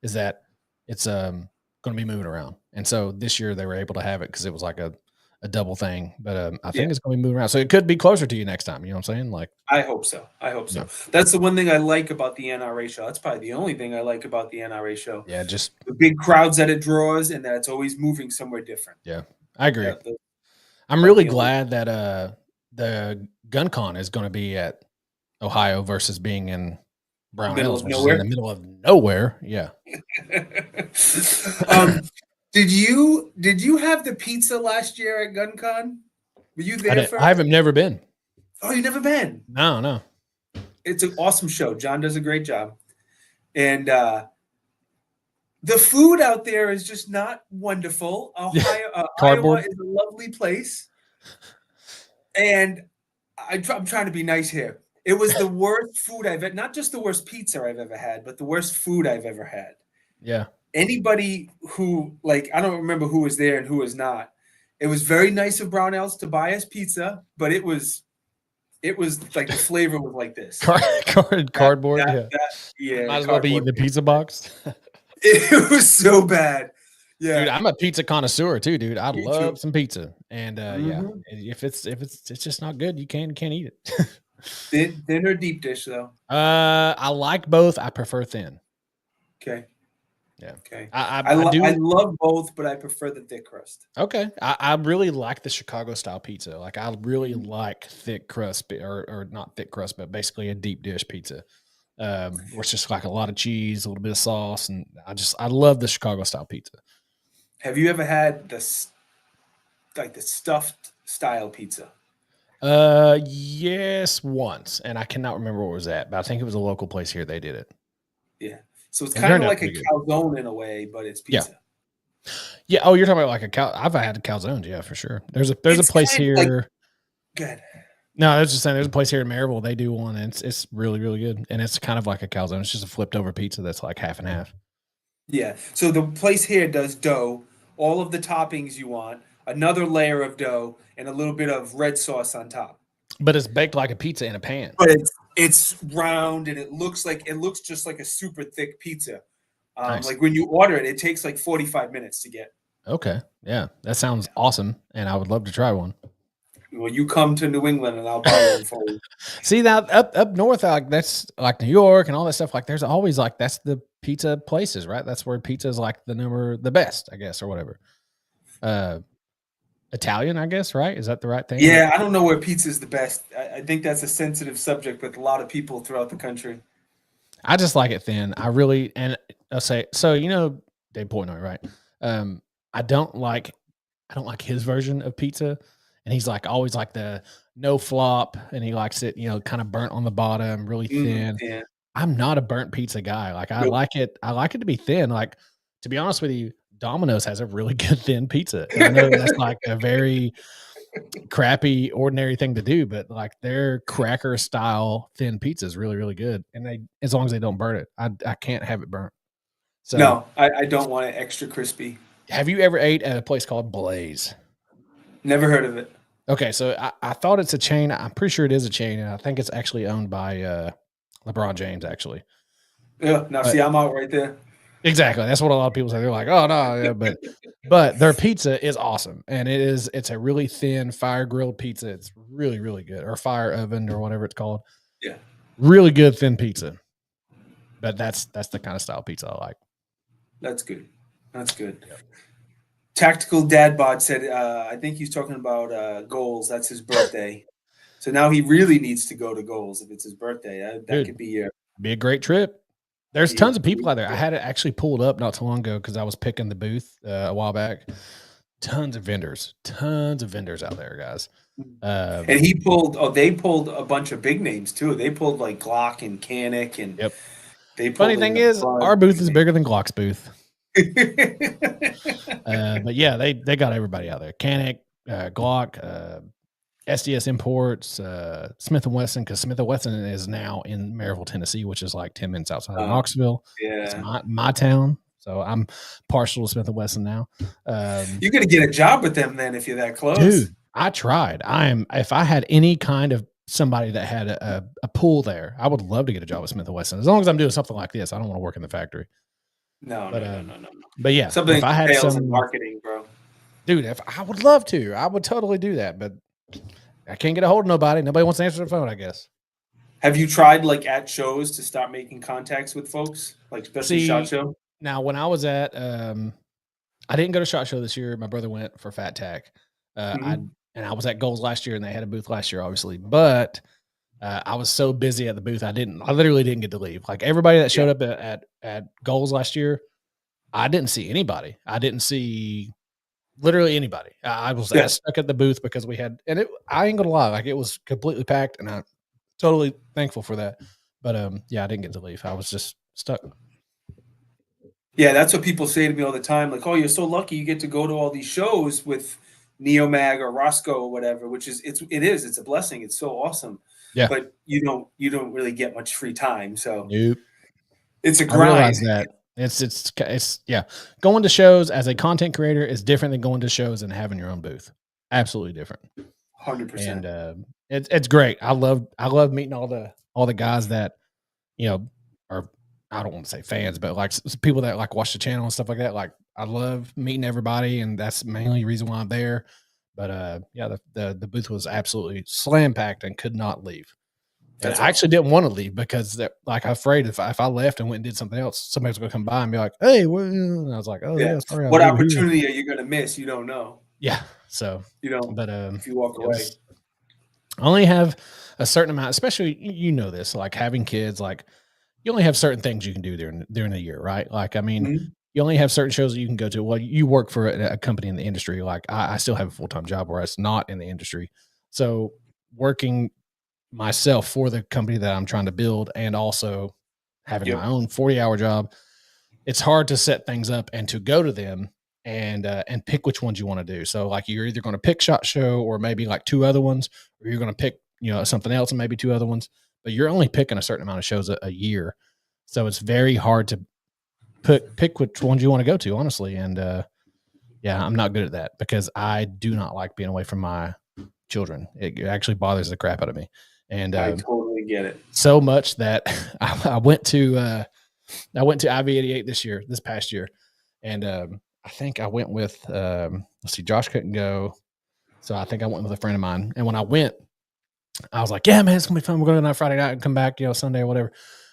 Speaker 2: is that it's going to be moving around. And so this year they were able to have it because it was like a double thing. But I think it's going to be moving around. So it could be closer to you next time. You know what I'm saying? Like,
Speaker 1: I hope so. That's the one thing I like about the NRA show. That's probably the only thing I like about the NRA show.
Speaker 2: Yeah, just
Speaker 1: the big crowds that it draws, and that it's always moving somewhere different.
Speaker 2: Yeah, I agree. I'm really glad that the GunCon is going to be at Ohio versus being in Brown Hills, which is in the middle of nowhere. Yeah.
Speaker 1: Did you have the pizza last year at GunCon? Were you there?
Speaker 2: I haven't never been.
Speaker 1: Oh, you've never been?
Speaker 2: No.
Speaker 1: It's an awesome show. John does a great job, and the food out there is just not wonderful. Iowa is a lovely place, and I'm trying to be nice here. It was the worst food I've had, not just the worst pizza I've ever had, but the worst food I've ever had.
Speaker 2: Yeah.
Speaker 1: Anybody who, I don't remember who was there and who was not. It was very nice of Brownells to buy us pizza, but it was like the flavor was like this.
Speaker 2: Cardboard.
Speaker 1: Yeah.
Speaker 2: Might as well be eating the pizza box.
Speaker 1: It was so bad. Yeah.
Speaker 2: Dude, I'm a pizza connoisseur too, dude. I love some pizza. And if it's just not good, you can't eat it.
Speaker 1: Thin or deep dish though?
Speaker 2: I like both. I prefer thin.
Speaker 1: Okay.
Speaker 2: Yeah.
Speaker 1: Okay.
Speaker 2: I
Speaker 1: love both, but I prefer the thick crust.
Speaker 2: Okay. I really like the Chicago style pizza. Like, I really like thick crust, or not thick crust, but basically a deep dish pizza. Where it's just like a lot of cheese, a little bit of sauce, and I love the Chicago style pizza.
Speaker 1: Have you ever had the stuffed style pizza?
Speaker 2: Yes, once, and I cannot remember where it was at, but I think it was a local place here. They did it.
Speaker 1: Yeah, so it's kind of like a calzone in a way, but it's pizza.
Speaker 2: Yeah. Oh, you're talking about like I've had a calzone. Yeah, for sure. There's a place here.
Speaker 1: Good.
Speaker 2: No, I was just saying there's a place here in Maryville. They do one, and it's really, really good, and it's kind of like a calzone. It's just a flipped over pizza that's like half and half.
Speaker 1: Yeah. So the place here does dough, all of the toppings you want, another layer of dough, and a little bit of red sauce on top.
Speaker 2: But it's baked like a pizza in a pan.
Speaker 1: But it's round, and it looks just like a super thick pizza.
Speaker 2: Nice.
Speaker 1: Like when you order it, it takes like 45 minutes to get.
Speaker 2: Okay. Yeah. That sounds awesome. And I would love to try one.
Speaker 1: Well, you come to New England and I'll buy one for you.
Speaker 2: See now up north, like that's like New York and all that stuff. Like there's always like that's the pizza places, right? That's where pizza is like the best, I guess, or whatever. Uh, Italian, I guess, right? Is that the right thing?
Speaker 1: Yeah, I don't know where pizza is the best. I think that's a sensitive subject with a lot of people throughout the country.
Speaker 2: I just like it thin. I really and I'll say so. You know, Dave Portnoy, right? Um, I don't like I don't like his version of pizza, and he's like always like the no flop, and he likes it, kind of burnt on the bottom, really thin.
Speaker 1: Yeah.
Speaker 2: I'm not a burnt pizza guy. Like I
Speaker 1: Nope.
Speaker 2: like it. I like it to be thin. Like to be honest with you, Domino's has a really good thin pizza, and I know that's like a very crappy, ordinary thing to do, but like their cracker style thin pizza is really, really good. And they, as long as they don't burn it, I can't have it burnt. So,
Speaker 1: No, I don't want it extra crispy.
Speaker 2: have you ever ate at a place called Blaze?
Speaker 1: Never heard of it.
Speaker 2: Okay, so I thought it's a chain. I'm pretty sure it is a chain, and I think it's actually owned by LeBron James, actually.
Speaker 1: Yeah. Now,
Speaker 2: But
Speaker 1: see, I'm out right there.
Speaker 2: exactly, that's what a lot of people say. They're like, "Oh no," yeah, but their pizza is awesome, and it's a really thin fire grilled pizza. It's really, really good, or fire oven or whatever it's called.
Speaker 1: Yeah.
Speaker 2: Really good thin pizza. But that's the kind of style pizza I like.
Speaker 1: That's good. That's good.
Speaker 2: Yep.
Speaker 1: Tactical Dad Bod said, I think he's talking about Goals. That's his birthday. So now he really needs to go to Goals if it's his birthday. That
Speaker 2: Dude,
Speaker 1: could be
Speaker 2: be a great trip. There's
Speaker 1: Be
Speaker 2: tons
Speaker 1: a
Speaker 2: of people
Speaker 1: great
Speaker 2: out there. I had it actually pulled up not too long ago because I was picking the booth a while back. Tons of vendors out there, guys.
Speaker 1: and they pulled a bunch of big names too. They pulled like Glock and Canic and
Speaker 2: Yep.
Speaker 1: they pulled
Speaker 2: Funny
Speaker 1: in
Speaker 2: thing
Speaker 1: the
Speaker 2: is,
Speaker 1: Bud.
Speaker 2: our booth is bigger than Glock's booth. But yeah, they got everybody out there. Canic, Glock, SDS Imports, Smith & Wesson, because Smith & Wesson is now in Maryville, Tennessee, which is like 10 minutes outside of Knoxville. It's
Speaker 1: Yeah.
Speaker 2: my town, so I'm partial to Smith & Wesson now.
Speaker 1: You're gonna get a job with them then if you're that close.
Speaker 2: Dude, I tried. If I had any kind of somebody that had a pool there, I would love to get a job with Smith & Wesson. As long as I'm doing something like this, I don't want to work in the factory.
Speaker 1: No.
Speaker 2: But yeah,
Speaker 1: Something
Speaker 2: if I had
Speaker 1: sales
Speaker 2: some
Speaker 1: and marketing, bro.
Speaker 2: dude, if I would love to, I would totally do that, but I can't get a hold of nobody. Nobody wants to answer the phone, I guess.
Speaker 1: Have you tried like at shows to start making contacts with folks, like especially SHOT Show?
Speaker 2: Now, when I was at, I didn't go to SHOT Show this year. My brother went for Fattac. I was at Goals last year, and they had a booth last year, obviously. But I was so busy at the booth, I literally didn't get to leave. Like everybody that showed up at Goals last year, I didn't see anybody. I didn't see literally anybody. I was stuck at the booth because we had, and I ain't gonna lie, like it was completely packed, and I'm totally thankful for that. But I didn't get to leave. I was just stuck.
Speaker 1: Yeah, that's what people say to me all the time. Like, oh, you're so lucky you get to go to all these shows with Neomag or Roscoe or whatever, which is it's a blessing. It's so awesome.
Speaker 2: Yeah.
Speaker 1: But you don't really get much free time. So
Speaker 2: nope.
Speaker 1: It's a
Speaker 2: I
Speaker 1: grind.
Speaker 2: realize that. It's going to shows as a content creator is different than going to shows and having your own booth. Absolutely different.
Speaker 1: 100%.
Speaker 2: And it's great. I love meeting all the guys that are, I don't want to say fans, but like people that like watch the channel and stuff like that. Like I love meeting everybody, and that's mainly the reason why I'm there. But the booth was absolutely slam packed and could not leave. And I actually didn't want to leave because I'm afraid if I left and went and did something else, somebody's going to come by and be like, "Hey," and I was like, "Oh yeah, sorry."
Speaker 1: What opportunity are you going to miss? You don't know.
Speaker 2: Yeah. So
Speaker 1: but if you walk away,
Speaker 2: I only have a certain amount, especially this, like having kids, like you only have certain things you can do during the year, right? Like, I mean, you only have certain shows that you can go to. Well, you work for a company in the industry. Like I still have a full-time job where it's not in the industry. So working myself for the company that I'm trying to build and also having my own 40-hour job, it's hard to set things up and to go to them and pick which ones you want to do. So like you're either going to pick SHOT Show or maybe like two other ones, or you're going to pick, something else and maybe two other ones, but you're only picking a certain amount of shows a year. So it's very hard to pick which ones you want to go to, honestly. And I'm not good at that because I do not like being away from my children. It actually bothers the crap out of me. And
Speaker 1: I totally get it.
Speaker 2: So much that I went to IV88 this past year. And I think I went with, let's see, Josh couldn't go. So I think I went with a friend of mine. And when I went, I was like, yeah, man, it's gonna be fun. We're going to Friday night and come back, Sunday or whatever.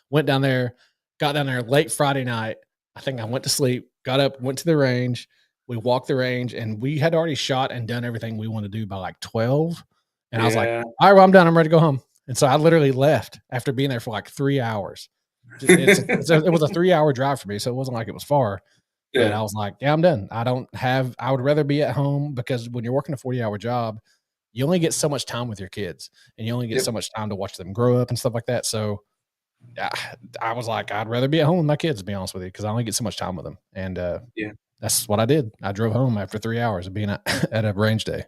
Speaker 2: Went down there, got down there late Friday night. I think I went to sleep, got up, went to the range. We walked the range, and we had already shot and done everything we wanted to do by like 12. And I was like,
Speaker 1: Yeah.
Speaker 2: all right, well, I'm done. I'm ready to go home. And so I literally left after being there for like 3 hours. It was a 3-hour drive for me, so it wasn't like it was far. But I
Speaker 1: Yeah.
Speaker 2: was like, yeah, I'm done. I would rather be at home, because when you're working a 40-hour job, you only get so much time with your kids, and you only get
Speaker 1: Yep.
Speaker 2: so much time to watch them grow up and stuff like that. So I was like, I'd rather be at home with my kids, to be honest with you, because I only get so much time with them. And
Speaker 1: Yeah.
Speaker 2: that's what I did. I drove home after 3 hours of being at a range day.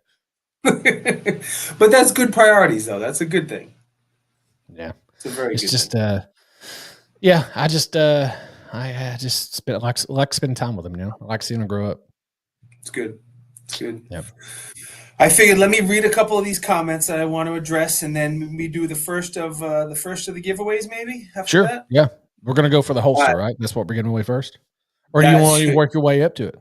Speaker 1: But that's good priorities, though. That's a good thing.
Speaker 2: Yeah.
Speaker 1: It's a very
Speaker 2: It's
Speaker 1: good
Speaker 2: just,
Speaker 1: thing.
Speaker 2: yeah, I just spent like spending time with them, I like seeing them grow up.
Speaker 1: It's good. It's good.
Speaker 2: Yep.
Speaker 1: I figured let me read a couple of these comments that I want to address, and then we do the first of the giveaways, maybe after
Speaker 2: Sure.
Speaker 1: that.
Speaker 2: Yeah. We're going to go for the holster, right? That's what we're giving away first. Or do you want to work your way up to it?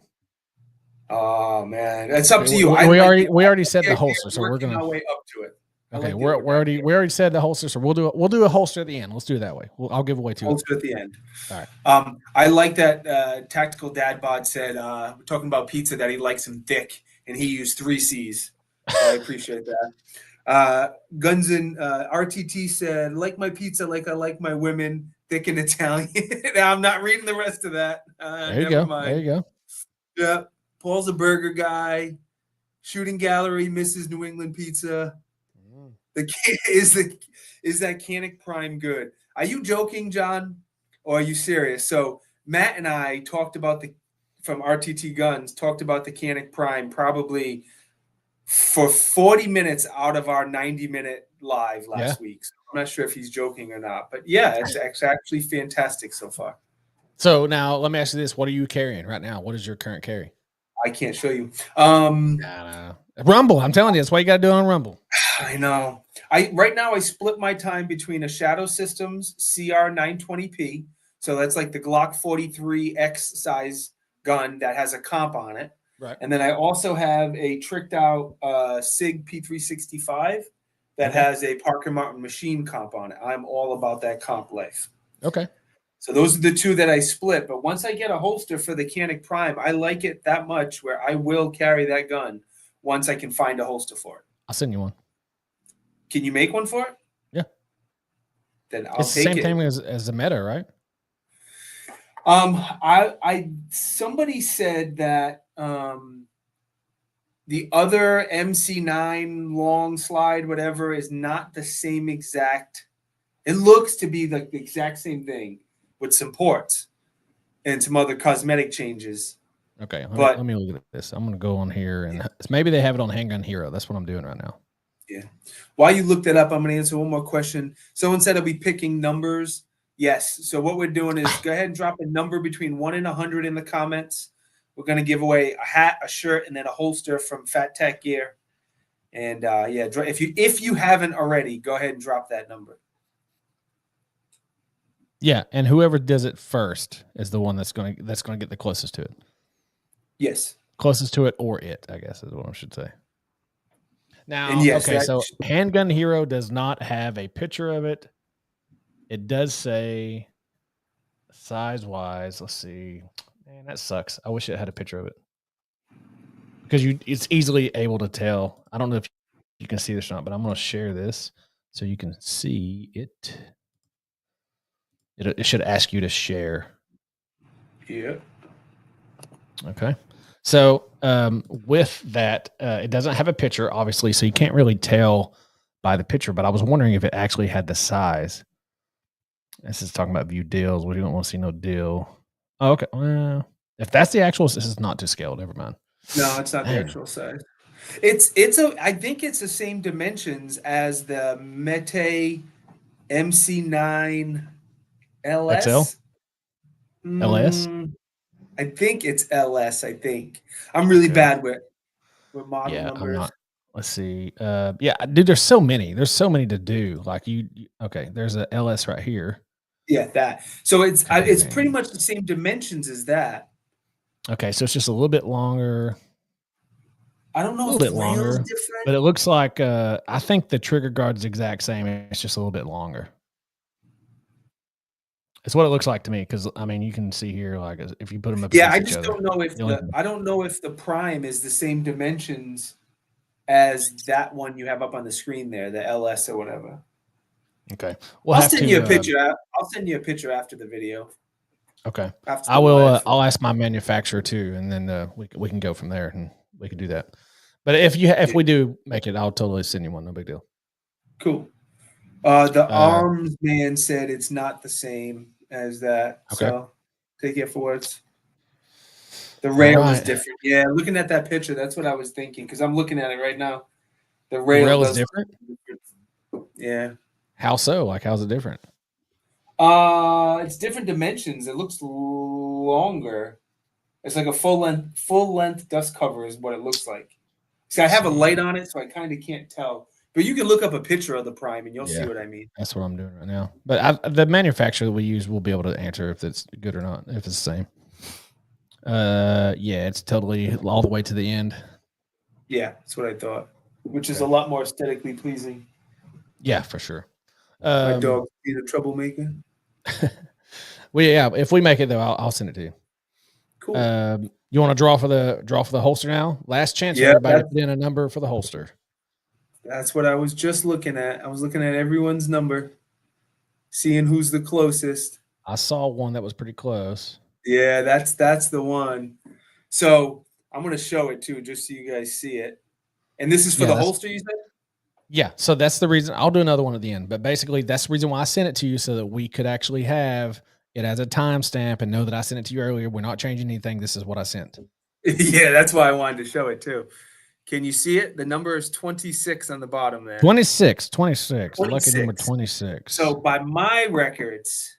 Speaker 1: Oh man, it's up to you.
Speaker 2: We already said the holster, so we're gonna
Speaker 1: my way up to it.
Speaker 2: Okay, we already said the holster, so we'll do a holster at the end. Let's do it that way. I'll give away 2
Speaker 1: holster at the end.
Speaker 2: All right.
Speaker 1: I like that Tactical Dad Bod said we're talking about pizza, that he likes them thick, and he used 3 C's. So I appreciate that. Guns and RTT said, like my pizza like I like my women, thick and Italian. I'm not reading the rest of that.
Speaker 2: There you go.
Speaker 1: Mind.
Speaker 2: There you go.
Speaker 1: Yeah. Paul's a burger guy. Shooting Gallery misses New England pizza. Is that Canic Prime good? Are you joking, John? Or are you serious? So Matt and I talked about from RTT Guns, talked about the Canic Prime probably for 40 minutes out of our 90-minute live last week. So I'm not sure if he's joking or not. But yeah, it's actually fantastic so far.
Speaker 2: So now let me ask you this. What are you carrying right now? What is your current carry?
Speaker 1: I can't show you.
Speaker 2: Rumble. I'm telling you, that's why you got to do it on Rumble.
Speaker 1: I know. Right now I split my time between a Shadow Systems CR 920p. So that's like the Glock 43 X size gun that has a comp on it.
Speaker 2: Right.
Speaker 1: And then I also have a tricked out SIG P365 that has a Parker Mountain machine comp on it. I'm all about that comp life.
Speaker 2: Okay.
Speaker 1: So those are the 2 that I split. But once I get a holster for the Canic Prime, I like it that much where I will carry that gun once I can find a holster for it.
Speaker 2: I'll send you one.
Speaker 1: Can you make one for it?
Speaker 2: Yeah.
Speaker 1: Then I'll
Speaker 2: it's
Speaker 1: take
Speaker 2: the same
Speaker 1: it.
Speaker 2: thing as the Meta, right?
Speaker 1: Somebody said that the other MC9 long slide, whatever, is not the same exact. It looks to be the exact same thing with some ports and some other cosmetic changes.
Speaker 2: Okay, let me look at this. I'm going to go on here, and maybe they have it on Handgun Hero. That's what I'm doing right now.
Speaker 1: Yeah. While you look that up, I'm going to answer one more question. Someone said, are we picking numbers? Yes. So what we're doing is go ahead and drop a number between 1 and 100 in the comments. We're going to give away a hat, a shirt, and then a holster from Fattac Gear. And if you haven't already, go ahead and drop that number.
Speaker 2: Yeah, and whoever does it first is the one that's going to get the closest to it.
Speaker 1: Yes.
Speaker 2: Closest to it, or it, I guess is what I should say. Now, so Handgun Hero does not have a picture of it. It does say size-wise. Let's see. Man, that sucks. I wish it had a picture of it. Because it's easily able to tell. I don't know if you can see this or not, but I'm going to share this so you can see it. It should ask you to share.
Speaker 1: Yeah.
Speaker 2: Okay. So with that, it doesn't have a picture, obviously, so you can't really tell by the picture, but I was wondering if it actually had the size. This is talking about view deals. We don't want to see no deal. Oh, okay. Well, if that's the actual, this is not to scale. Never mind.
Speaker 1: No, it's not the actual size. I think it's the same dimensions as the Mete MC9 LS.
Speaker 2: XL? LS?
Speaker 1: I think it's LS. I think I'm really bad with model numbers.
Speaker 2: I'm not. Let's see. Dude, there's so many. There's so many to do. Like okay. There's a LS right here.
Speaker 1: Yeah, that. So it's pretty much the same dimensions as that.
Speaker 2: Okay, so it's just a little bit longer.
Speaker 1: I don't
Speaker 2: A
Speaker 1: know
Speaker 2: little
Speaker 1: if the
Speaker 2: bit
Speaker 1: rail is
Speaker 2: longer,
Speaker 1: different.
Speaker 2: but it looks like I think the trigger guard's the exact same. It's just a little bit longer. It's what it looks like to me because I mean you can see here like if you put them up
Speaker 1: Yeah,
Speaker 2: against
Speaker 1: I
Speaker 2: each
Speaker 1: just
Speaker 2: other.
Speaker 1: don't know if
Speaker 2: The only
Speaker 1: I don't know if the Prime is the same dimensions as that one you have up on the screen there, the LS or whatever.
Speaker 2: okay, we'll
Speaker 1: I'll
Speaker 2: have
Speaker 1: send you a
Speaker 2: to.
Speaker 1: picture. I'll send you a picture after the video,
Speaker 2: Okay,
Speaker 1: after
Speaker 2: I
Speaker 1: the
Speaker 2: will.
Speaker 1: live.
Speaker 2: I'll ask my manufacturer too, and then we can go from there, and we can do that. But if
Speaker 1: Yeah,
Speaker 2: we do make it, I'll totally send you one. No big deal.
Speaker 1: cool. The
Speaker 2: Uh,
Speaker 1: arms man said it's not the same as that,
Speaker 2: okay.
Speaker 1: so take it for it. The
Speaker 2: All
Speaker 1: rail is
Speaker 2: right.
Speaker 1: different. Yeah, looking at that picture, that's what I was thinking because I'm looking at it right now. The
Speaker 2: The
Speaker 1: rail
Speaker 2: rail is
Speaker 1: does look
Speaker 2: different.
Speaker 1: different. Yeah.
Speaker 2: How so? Like, how's it different?
Speaker 1: It's different dimensions. It looks longer. It's like a full length dust cover is what it looks like. See, I
Speaker 2: Let's
Speaker 1: have a light
Speaker 2: see.
Speaker 1: on it, so I kind of can't tell. But you can look up a picture of the Prime and you'll see
Speaker 2: Yeah,
Speaker 1: what I mean.
Speaker 2: that's what I'm doing right now. But the manufacturer that we use will be able to answer if it's good or not, if it's the same. Yeah, it's totally all the way to the end.
Speaker 1: Yeah, that's what I thought. Which is a
Speaker 2: Okay.
Speaker 1: lot more aesthetically pleasing.
Speaker 2: Yeah, for sure.
Speaker 1: My dog being a troublemaker.
Speaker 2: Yeah, if we make it though, I'll send it to you.
Speaker 1: Cool.
Speaker 2: You want to draw for the holster now? Last chance for
Speaker 1: Yeah,
Speaker 2: everybody to put in a number for the holster.
Speaker 1: that's what I was just looking at. I was looking at everyone's number, seeing who's the closest.
Speaker 2: I saw one that was pretty close.
Speaker 1: Yeah, that's the one. So I'm gonna show it too, just so you guys see it. And this is for
Speaker 2: Yeah,
Speaker 1: the holster, you said?
Speaker 2: yeah. So that's the reason. I'll do another one at the end, but basically that's the reason why I sent it to you so that we could actually have it as a timestamp and know that I sent it to you earlier. We're not changing anything. This is what I sent.
Speaker 1: Yeah, that's why I wanted to show it too. Can you see it? The number is 26 on the bottom there.
Speaker 2: 26. Lucky number
Speaker 1: 26.
Speaker 2: 26.
Speaker 1: So by my records,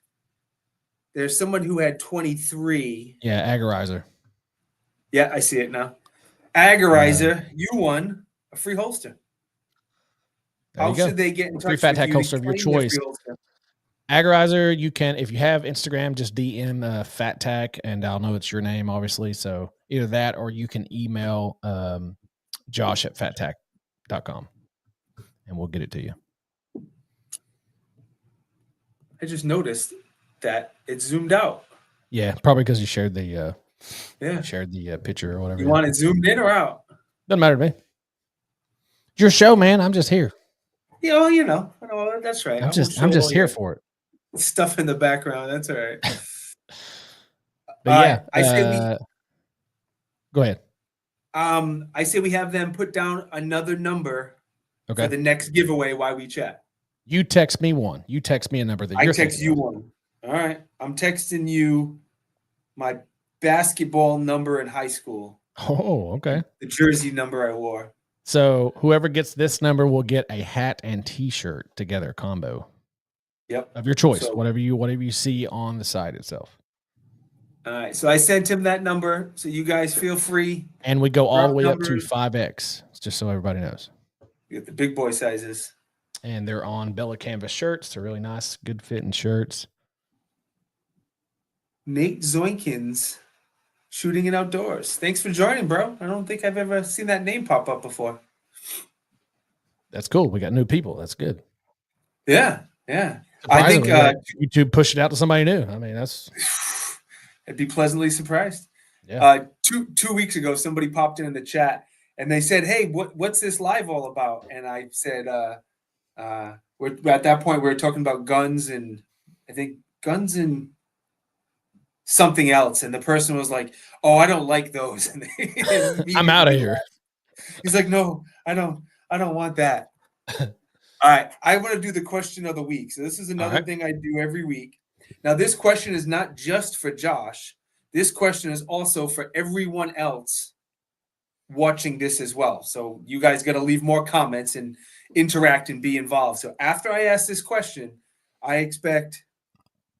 Speaker 1: there's someone who had 23.
Speaker 2: Yeah, agorizer.
Speaker 1: Yeah, I see it now. Agorizer, you won a free holster.
Speaker 2: There
Speaker 1: How
Speaker 2: you go.
Speaker 1: should they get in
Speaker 2: Free
Speaker 1: touch with
Speaker 2: Fattac
Speaker 1: you to
Speaker 2: holster of your
Speaker 1: claim their
Speaker 2: choice.
Speaker 1: free holster?
Speaker 2: Agorizer, you can, if you have Instagram, just DM Fattac and I'll know it's your name, obviously. So either that or you can email Josh at fattac.com and we'll get it to you.
Speaker 1: I just noticed that it zoomed out.
Speaker 2: Yeah, probably because you shared the
Speaker 1: Yeah.
Speaker 2: picture or whatever.
Speaker 1: You want it zoomed in or out?
Speaker 2: Doesn't matter to me. It's your show, man. I'm just here.
Speaker 1: Yeah, well, that's right.
Speaker 2: I'm just here for it.
Speaker 1: Stuff in the background. That's all right.
Speaker 2: But
Speaker 1: All
Speaker 2: yeah,
Speaker 1: right. I say
Speaker 2: go ahead.
Speaker 1: I say we have them put down another number
Speaker 2: Okay.
Speaker 1: for the next giveaway while we chat.
Speaker 2: You text me one. You text me a number that
Speaker 1: I
Speaker 2: you're
Speaker 1: text
Speaker 2: thinking
Speaker 1: you
Speaker 2: of.
Speaker 1: one. All right. I'm texting you my basketball number in high school.
Speaker 2: Oh, okay.
Speaker 1: The jersey number I wore.
Speaker 2: So whoever gets this number will get a hat and T-shirt together combo.
Speaker 1: Yep.
Speaker 2: Of your choice,
Speaker 1: So,
Speaker 2: whatever you see on the site itself.
Speaker 1: all right. So I sent him that number. So you guys feel free.
Speaker 2: And we go all the way up to
Speaker 1: Numbers.
Speaker 2: 5X, just so everybody knows.
Speaker 1: You get the big boy sizes.
Speaker 2: And they're on Bella Canvas shirts. They're really nice, good fitting shirts.
Speaker 1: Nate Zoinkins, shooting it outdoors. Thanks for joining, bro. I don't think I've ever seen that name pop up before.
Speaker 2: That's cool. We got new people. That's good.
Speaker 1: Yeah. I think
Speaker 2: YouTube pushed it out to somebody new. I mean, that's
Speaker 1: I'd be pleasantly surprised.
Speaker 2: yeah.
Speaker 1: 2 weeks ago, somebody popped in the chat and they said, "Hey, what's this live all about?" And I said, we're at that point we were talking about guns and I think guns and something else, and the person was like, "Oh, I don't like those." And
Speaker 2: I'm out of here.
Speaker 1: He's like, "No, I don't want that." All right, I want to do the question of the week. So this is another thing I do every week. Now, this question is not just for Josh. This question is also for everyone else watching this as well. So you guys got to leave more comments and interact and be involved. So after I ask this question, I expect,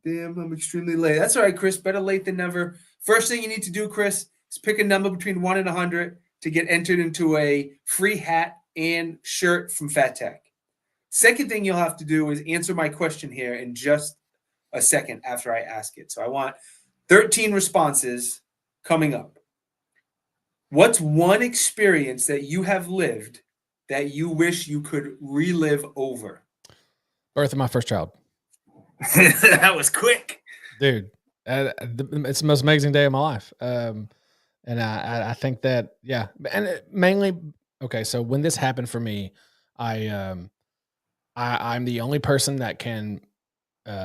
Speaker 1: damn, I'm extremely late. That's all right, Chris. Better late than never. First thing you need to do, Chris, is pick a number between 1 and 100 to get entered into a free hat and shirt from Fattac. Second thing you'll have to do is answer my question here in just a second after I ask it. So I want 13 responses coming up. What's one experience that you have lived that you wish you could relive over?
Speaker 2: Birth of my first child.
Speaker 1: That was quick.
Speaker 2: Dude, it's the most amazing day of my life. And I think that, yeah, and mainly, okay. So when this happened for me, I, um, I'm the only person that can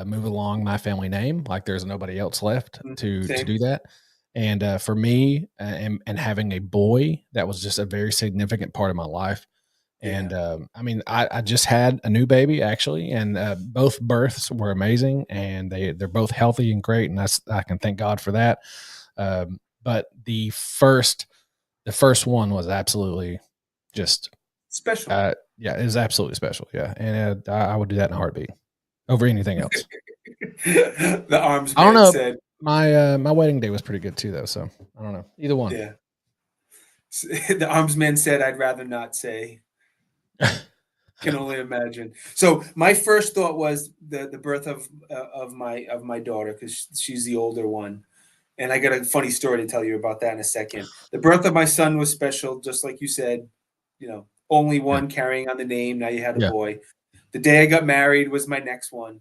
Speaker 2: move along my family name. Like there's nobody else left to
Speaker 1: Same.
Speaker 2: do that. And for me, and having a boy, that was just a very significant part of my life.
Speaker 1: Yeah.
Speaker 2: And I mean, I just had a new baby actually, and both births were amazing, and they're both healthy and great, and I can thank God for that. But the first one was absolutely just
Speaker 1: Special.
Speaker 2: yeah, it was absolutely special. Yeah, and I would do that in a heartbeat over anything else.
Speaker 1: The arms
Speaker 2: I don't
Speaker 1: man
Speaker 2: know.
Speaker 1: said,
Speaker 2: My wedding day was pretty good too, though. So I don't know either one.
Speaker 1: yeah. The arms man said, I'd rather not say. Can only imagine. So my first thought was the birth of my daughter, because she's the older one, and I got a funny story to tell you about that in a second. The birth of my son was special, just like you said. Only
Speaker 2: Yeah,
Speaker 1: one carrying on the name. Now you had a
Speaker 2: yeah.
Speaker 1: boy. The day I got married was my next one.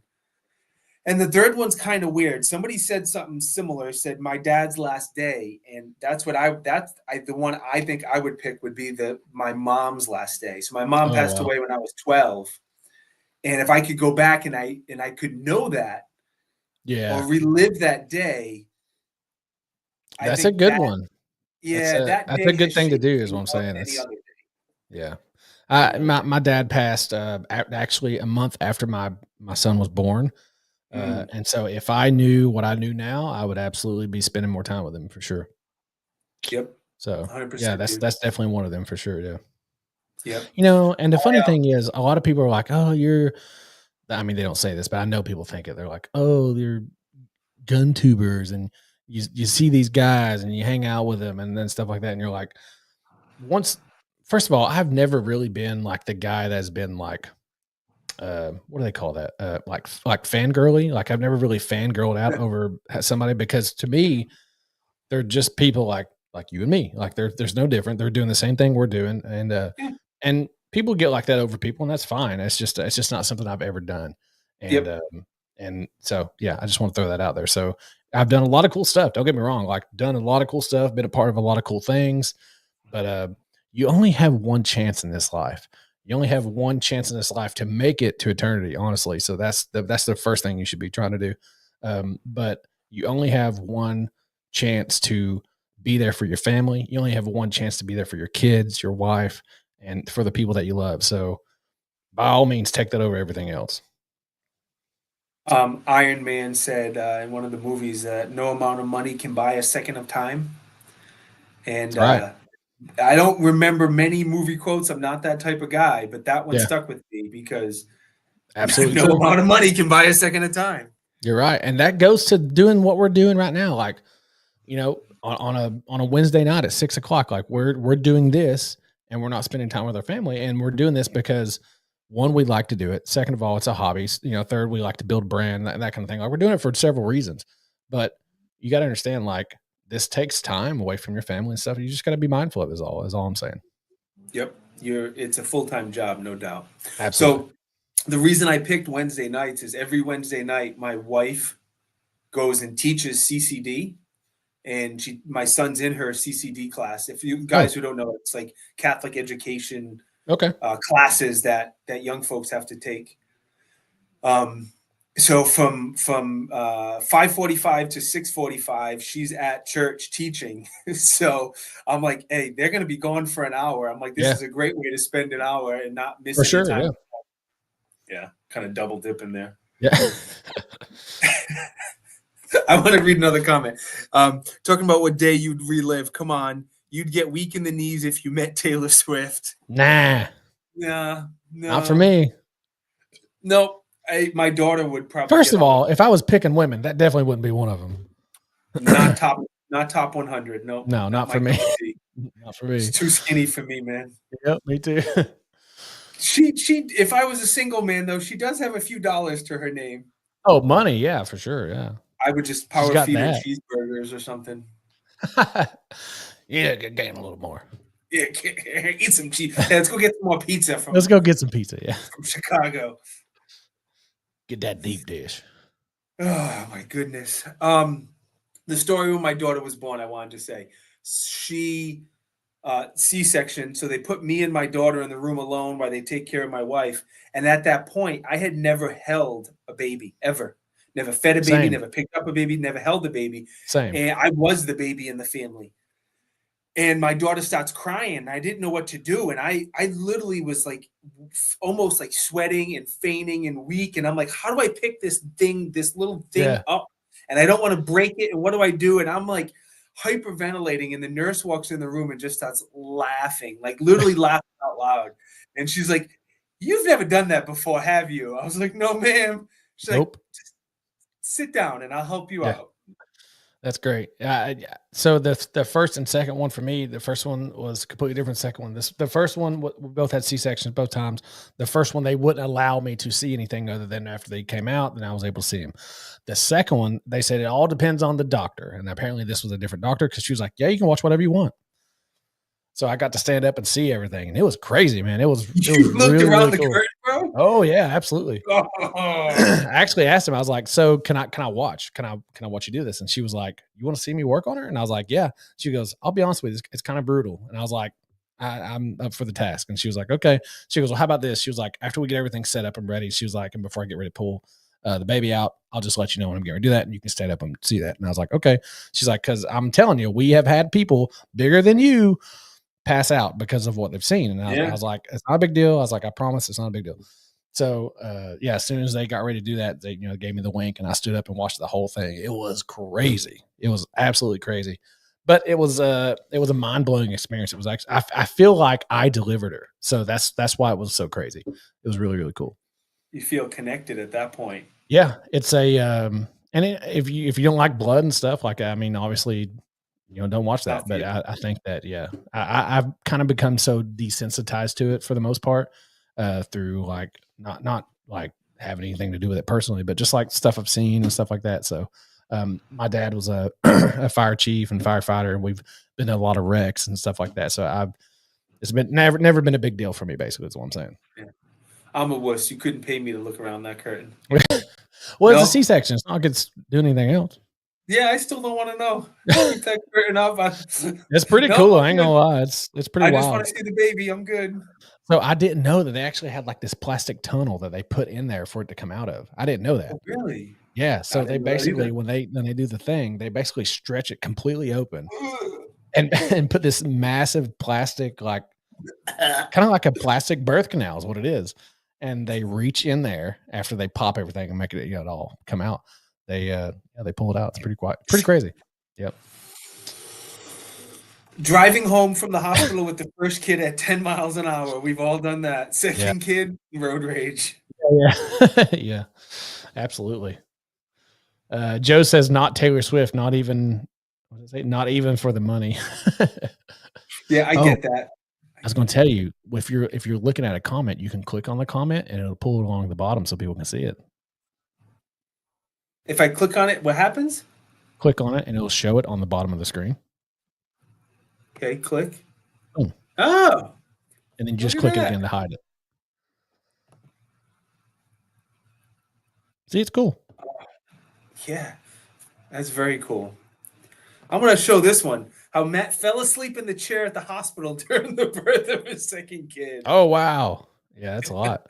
Speaker 1: And the third one's kind of weird. Somebody said something similar, said my dad's last day. And the one I think I would pick would be my mom's last day. So my mom
Speaker 2: Oh
Speaker 1: passed
Speaker 2: wow.
Speaker 1: away when I was 12. And if I could go back and I could know that or
Speaker 2: Yeah,
Speaker 1: relive that day, I
Speaker 2: that's a
Speaker 1: think
Speaker 2: good one. That's
Speaker 1: that
Speaker 2: a
Speaker 1: day has
Speaker 2: good thing to
Speaker 1: shaped
Speaker 2: do, is
Speaker 1: me
Speaker 2: what I'm
Speaker 1: more
Speaker 2: saying.
Speaker 1: than any
Speaker 2: It's
Speaker 1: other day,
Speaker 2: yeah.
Speaker 1: you know.
Speaker 2: My dad passed actually a month after my son was born.
Speaker 1: Mm,
Speaker 2: And so if I knew what I knew now, I would absolutely be spending more time with him for sure.
Speaker 1: yep,
Speaker 2: So yeah,
Speaker 1: 100%,
Speaker 2: that's
Speaker 1: dude.
Speaker 2: that's definitely one of them for sure. Yeah.
Speaker 1: Yep.
Speaker 2: And the funny thing is, a lot of people are like, "Oh, you're." I mean, they don't say this, but I know people think it. They're like, "Oh, you're gun tubers," and you see these guys and you hang out with them and then stuff like that, and you're like, once. First of all, I've never really been like the guy that's been like, what do they call that? Like fangirly. Like I've never really fangirled out over somebody, because to me, they're just people like you and me. Like there's no different. They're doing the same thing we're doing,
Speaker 1: Yeah.
Speaker 2: and people get like that over people, and that's fine. It's just not something I've ever done, and
Speaker 1: Yep.
Speaker 2: um, and so yeah, I just want to throw that out there. So I've done a lot of cool stuff. Don't get me wrong. Like done a lot of cool stuff, been a part of a lot of cool things, but you only have one chance in this life. You only have one chance in this life to make it to eternity, honestly. So that's the first thing you should be trying to do. But you only have one chance to be there for your family. You only have one chance to be there for your kids, your wife, and for the people that you love. So by all means, take that over everything else.
Speaker 1: Iron Man said in one of the movies that no amount of money can buy a second of time. And
Speaker 2: That's right.
Speaker 1: I don't remember many movie quotes. I'm not that type of guy, but that one
Speaker 2: Yeah,
Speaker 1: stuck with me because
Speaker 2: absolutely
Speaker 1: no
Speaker 2: true.
Speaker 1: amount of money can buy a second of time.
Speaker 2: You're right. And that goes to doing what we're doing right now. Like, on a Wednesday night at 6 o'clock, like we're doing this, and we're not spending time with our family, and we're doing this because one, we like to do it. Second of all, it's a hobby. Third, we like to build brand, that kind of thing. Like we're doing it for several reasons, but you got to understand, like this takes time away from your family and stuff. You just got to be mindful of it. Is all I'm saying.
Speaker 1: Yep, it's a full-time job, no doubt.
Speaker 2: Absolutely.
Speaker 1: So the reason I picked Wednesday nights is every Wednesday night my wife goes and teaches CCD, and my son's in her CCD class. If you
Speaker 2: Oh,
Speaker 1: guys who don't know, it's like Catholic education
Speaker 2: okay.
Speaker 1: classes that young folks have to take. Um, so from 5:45 to 6:45, she's at church teaching. So I'm like, hey, they're gonna be gone for an hour. I'm like, this
Speaker 2: Yeah,
Speaker 1: is a great way to spend an hour and not miss
Speaker 2: for
Speaker 1: any
Speaker 2: sure.
Speaker 1: time.
Speaker 2: Yeah.
Speaker 1: Yeah, kind of double dipping there.
Speaker 2: Yeah.
Speaker 1: I want to read another comment. Talking about what day you'd relive. Come on, you'd get weak in the knees if you met Taylor Swift.
Speaker 2: Nah,
Speaker 1: Nah,
Speaker 2: not for
Speaker 1: no,
Speaker 2: me.
Speaker 1: nope. My daughter would probably
Speaker 2: First
Speaker 1: get
Speaker 2: of
Speaker 1: on with
Speaker 2: all, if I was picking women, that definitely wouldn't be one of them.
Speaker 1: not top, not top 100. Nope,
Speaker 2: No,
Speaker 1: not
Speaker 2: not
Speaker 1: my
Speaker 2: for
Speaker 1: cup
Speaker 2: me.
Speaker 1: of tea.
Speaker 2: Not for
Speaker 1: It's
Speaker 2: me.
Speaker 1: too skinny for me, man.
Speaker 2: Yep, me too.
Speaker 1: She. If I was a single man, though, she does have a few dollars to her name.
Speaker 2: Oh, money, yeah, for sure, yeah.
Speaker 1: I would just
Speaker 2: She's
Speaker 1: power
Speaker 2: got
Speaker 1: feed her
Speaker 2: that.
Speaker 1: cheeseburgers or something.
Speaker 2: Yeah, gain a little more.
Speaker 1: Yeah, eat some cheese. Hey, let's go get some more pizza
Speaker 2: Let's go get some pizza. Yeah,
Speaker 1: from Chicago.
Speaker 2: get that deep dish.
Speaker 1: Oh my goodness. The story when my daughter was born, I wanted to say, she C-section. So they put me and my daughter in the room alone while they take care of my wife. And at that point, I had never held a baby ever. Never fed a baby,
Speaker 2: Same,
Speaker 1: never picked up a baby, never held a baby.
Speaker 2: same.
Speaker 1: And I was the baby in the family. And my daughter starts crying. I didn't know what to do. And I literally was like almost like sweating and fainting and weak. And I'm like, how do I pick this little thing
Speaker 2: Yeah,
Speaker 1: up? And I don't want to break it. And what do I do? And I'm like hyperventilating. And the nurse walks in the room and just starts laughing, like literally laughing out loud. And she's like, "You've never done that before, have you?" I was like, "No, ma'am." She's like,
Speaker 2: nope.
Speaker 1: "Just sit down and I'll help you
Speaker 2: Yeah.
Speaker 1: out."
Speaker 2: That's great. So the first and second one for me, the first one was completely different. Second one, the first one, we both had C sections both times. The first one, they wouldn't allow me to see anything other than after they came out, then I was able to see him. The second one, they said it all depends on the doctor, and apparently this was a different doctor because she was like, "Yeah, you can watch whatever you want." So I got to stand up and see everything, and it was crazy, man. It was
Speaker 1: You looked
Speaker 2: really
Speaker 1: around
Speaker 2: really
Speaker 1: the
Speaker 2: cool.
Speaker 1: curtain, bro?
Speaker 2: Oh yeah, absolutely.
Speaker 1: Oh.
Speaker 2: I actually asked him, I was like, "So can I watch? Can I watch you do this?" And she was like, "You want to see me work on her?" And I was like, "Yeah." She goes, "I'll be honest with you, it's kind of brutal." And I was like, I'm up for the task. And she was like, "Okay." She goes, "Well, how about this?" She was like, "After we get everything set up and ready," she was like, "and before I get ready to pull the baby out, I'll just let you know when I'm getting ready to do that, and you can stand up and see that." And I was like, "Okay." She's like, "Because I'm telling you, we have had people bigger than you pass out because of what they've seen." And I
Speaker 1: Yeah.
Speaker 2: was like, "It's not a big deal." I was like, "I promise it's not a big deal." So yeah, as soon as they got ready to do that, they gave me the wink, and I stood up and watched the whole thing. It was crazy. It was absolutely crazy, but it was a mind blowing experience. It was actually I feel like I delivered her, so that's why it was so crazy. It was really really cool.
Speaker 1: You feel connected at that point.
Speaker 2: Yeah, it's a if you don't like blood and stuff, like, I mean, obviously, don't watch
Speaker 1: Not
Speaker 2: that.
Speaker 1: for
Speaker 2: But
Speaker 1: you.
Speaker 2: I think that, yeah, I've kind of become so desensitized to it for the most part, through like not like having anything to do with it personally, but just like stuff I've seen and stuff like that. So, my dad was a a fire chief and firefighter, and we've been in a lot of wrecks and stuff like that. So it's been never been a big deal for me. Basically, is what I'm saying.
Speaker 1: Yeah. I'm a wuss. You couldn't pay me to look around that curtain.
Speaker 2: Well, it's a
Speaker 1: No.
Speaker 2: C-section. It's not like it's doing anything else.
Speaker 1: Yeah, I still don't want to know. Keep that curtain up.
Speaker 2: It's pretty
Speaker 1: No,
Speaker 2: cool.
Speaker 1: I'm
Speaker 2: I ain't
Speaker 1: good.
Speaker 2: gonna lie. It's pretty
Speaker 1: I just want
Speaker 2: wild.
Speaker 1: to see the baby. I'm good.
Speaker 2: So I didn't know that they actually had like this plastic tunnel that they put in there for it to come out of. I didn't know that.
Speaker 1: Oh, really?
Speaker 2: Yeah.
Speaker 1: I
Speaker 2: So they
Speaker 1: didn't know that
Speaker 2: basically,
Speaker 1: either.
Speaker 2: when they do the thing, they basically stretch it completely open and and put this massive plastic, like, kind of like a plastic birth canal is what it is. And they reach in there after they pop everything and make it, it all come out. They yeah, they pull it out. It's pretty crazy. Yep.
Speaker 1: Driving home from the hospital with the first kid at 10 miles an hour. We've all done that.
Speaker 2: Yeah.
Speaker 1: Second kid, road rage.
Speaker 2: Yeah. Yeah. Absolutely. Joe says not Taylor Swift, not even what did it say? Not even for the money.
Speaker 1: Yeah, I
Speaker 2: Oh,
Speaker 1: get that.
Speaker 2: I was going to tell you, if you're looking at a comment, you can click on the comment and it'll pull it along the bottom so people can see it.
Speaker 1: If I click on it, what happens?
Speaker 2: Click on it and it'll show it on the bottom of the screen.
Speaker 1: Okay, click.
Speaker 2: Boom.
Speaker 1: Oh,
Speaker 2: And then you
Speaker 1: look
Speaker 2: just
Speaker 1: at
Speaker 2: click it
Speaker 1: that.
Speaker 2: again to hide it. See, it's cool.
Speaker 1: Yeah, that's very cool. I'm going to show this one. How Matt fell asleep in the chair at the hospital during the birth of his second kid.
Speaker 2: Oh wow. Yeah, that's a lot.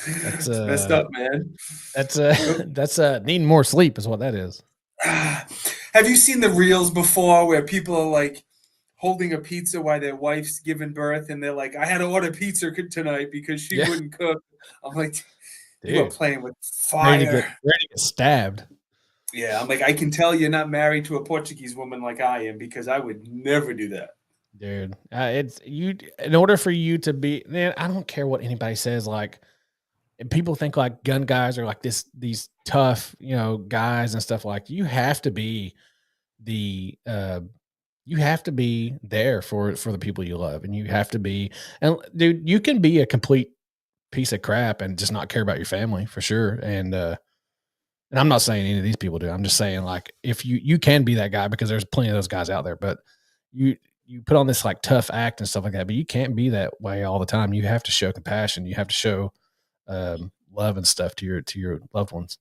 Speaker 2: That's
Speaker 1: It's messed up, man.
Speaker 2: that's
Speaker 1: Oh.
Speaker 2: that's needing more sleep is what that is.
Speaker 1: Have you seen the reels before where people are like holding a pizza while their wife's giving birth and they're like, I had to order pizza tonight because she
Speaker 2: Yeah,
Speaker 1: wouldn't cook? I'm like, you are
Speaker 2: dude.
Speaker 1: playing with
Speaker 2: Ready to get
Speaker 1: fire.
Speaker 2: stabbed.
Speaker 1: Yeah, I'm like, I can tell you're not married to a Portuguese woman like I am because I would never do that.
Speaker 2: Dude, it's you. In order for you to be, man, I don't care what anybody says. Like, and people think like gun guys are like these tough, guys and stuff. Like, you have to be the, you have to be there for the people you love, and you have to be. And dude, you can be a complete piece of crap and just not care about your family for sure. And I'm not saying any of these people do. I'm just saying, like, if you can be that guy, because there's plenty of those guys out there, but you you put on this like tough act and stuff like that, but you can't be that way all the time. You have to show compassion. You have to show love and stuff to your loved ones.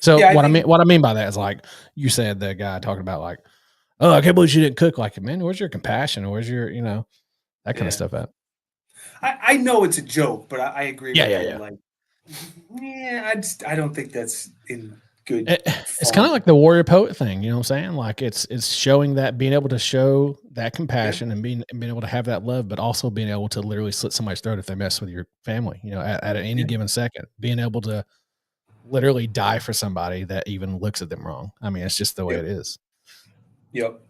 Speaker 2: So
Speaker 1: Yeah, I think
Speaker 2: what I mean by that is like you said, the guy talking about like, oh, I can't believe she didn't cook. Like, man, where's your compassion? Where's your, that kind of
Speaker 1: yeah.
Speaker 2: stuff at?
Speaker 1: I know it's a joke, but I agree
Speaker 2: Yeah,
Speaker 1: with
Speaker 2: yeah,
Speaker 1: you.
Speaker 2: yeah.
Speaker 1: Like, yeah, I don't think that's in good
Speaker 2: It's kind of
Speaker 1: form.
Speaker 2: like the warrior poet thing, you know what I'm saying? Like it's showing that, being able to show that
Speaker 1: Yeah,
Speaker 2: compassion and being able to have that love, but also being able to literally slit somebody's throat if they mess with your family, at any
Speaker 1: yeah,
Speaker 2: given second, being able to literally die for somebody that even looks at them wrong. I mean, it's just the way
Speaker 1: yep,
Speaker 2: it is.
Speaker 1: yep.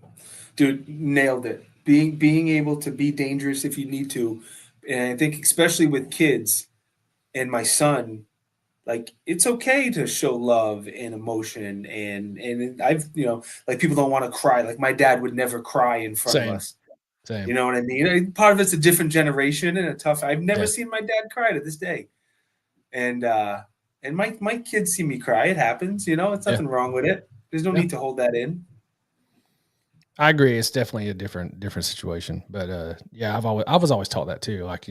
Speaker 1: Dude, nailed it. Being able to be dangerous if you need to, and I think especially with kids and my son, like it's okay to show love and emotion, and I've like people don't want to cry. Like my dad would never cry in front of
Speaker 2: Same,
Speaker 1: us. You
Speaker 2: same.
Speaker 1: know what I mean? Part of it's a different generation and a tough. I've never
Speaker 2: Yeah,
Speaker 1: seen my dad cry to this day, and my kids see me cry. It happens. It's
Speaker 2: yeah,
Speaker 1: nothing wrong with it. There's no
Speaker 2: yeah.
Speaker 1: need to hold that in.
Speaker 2: I agree. It's definitely a different situation. But yeah, I was always taught that too. Like,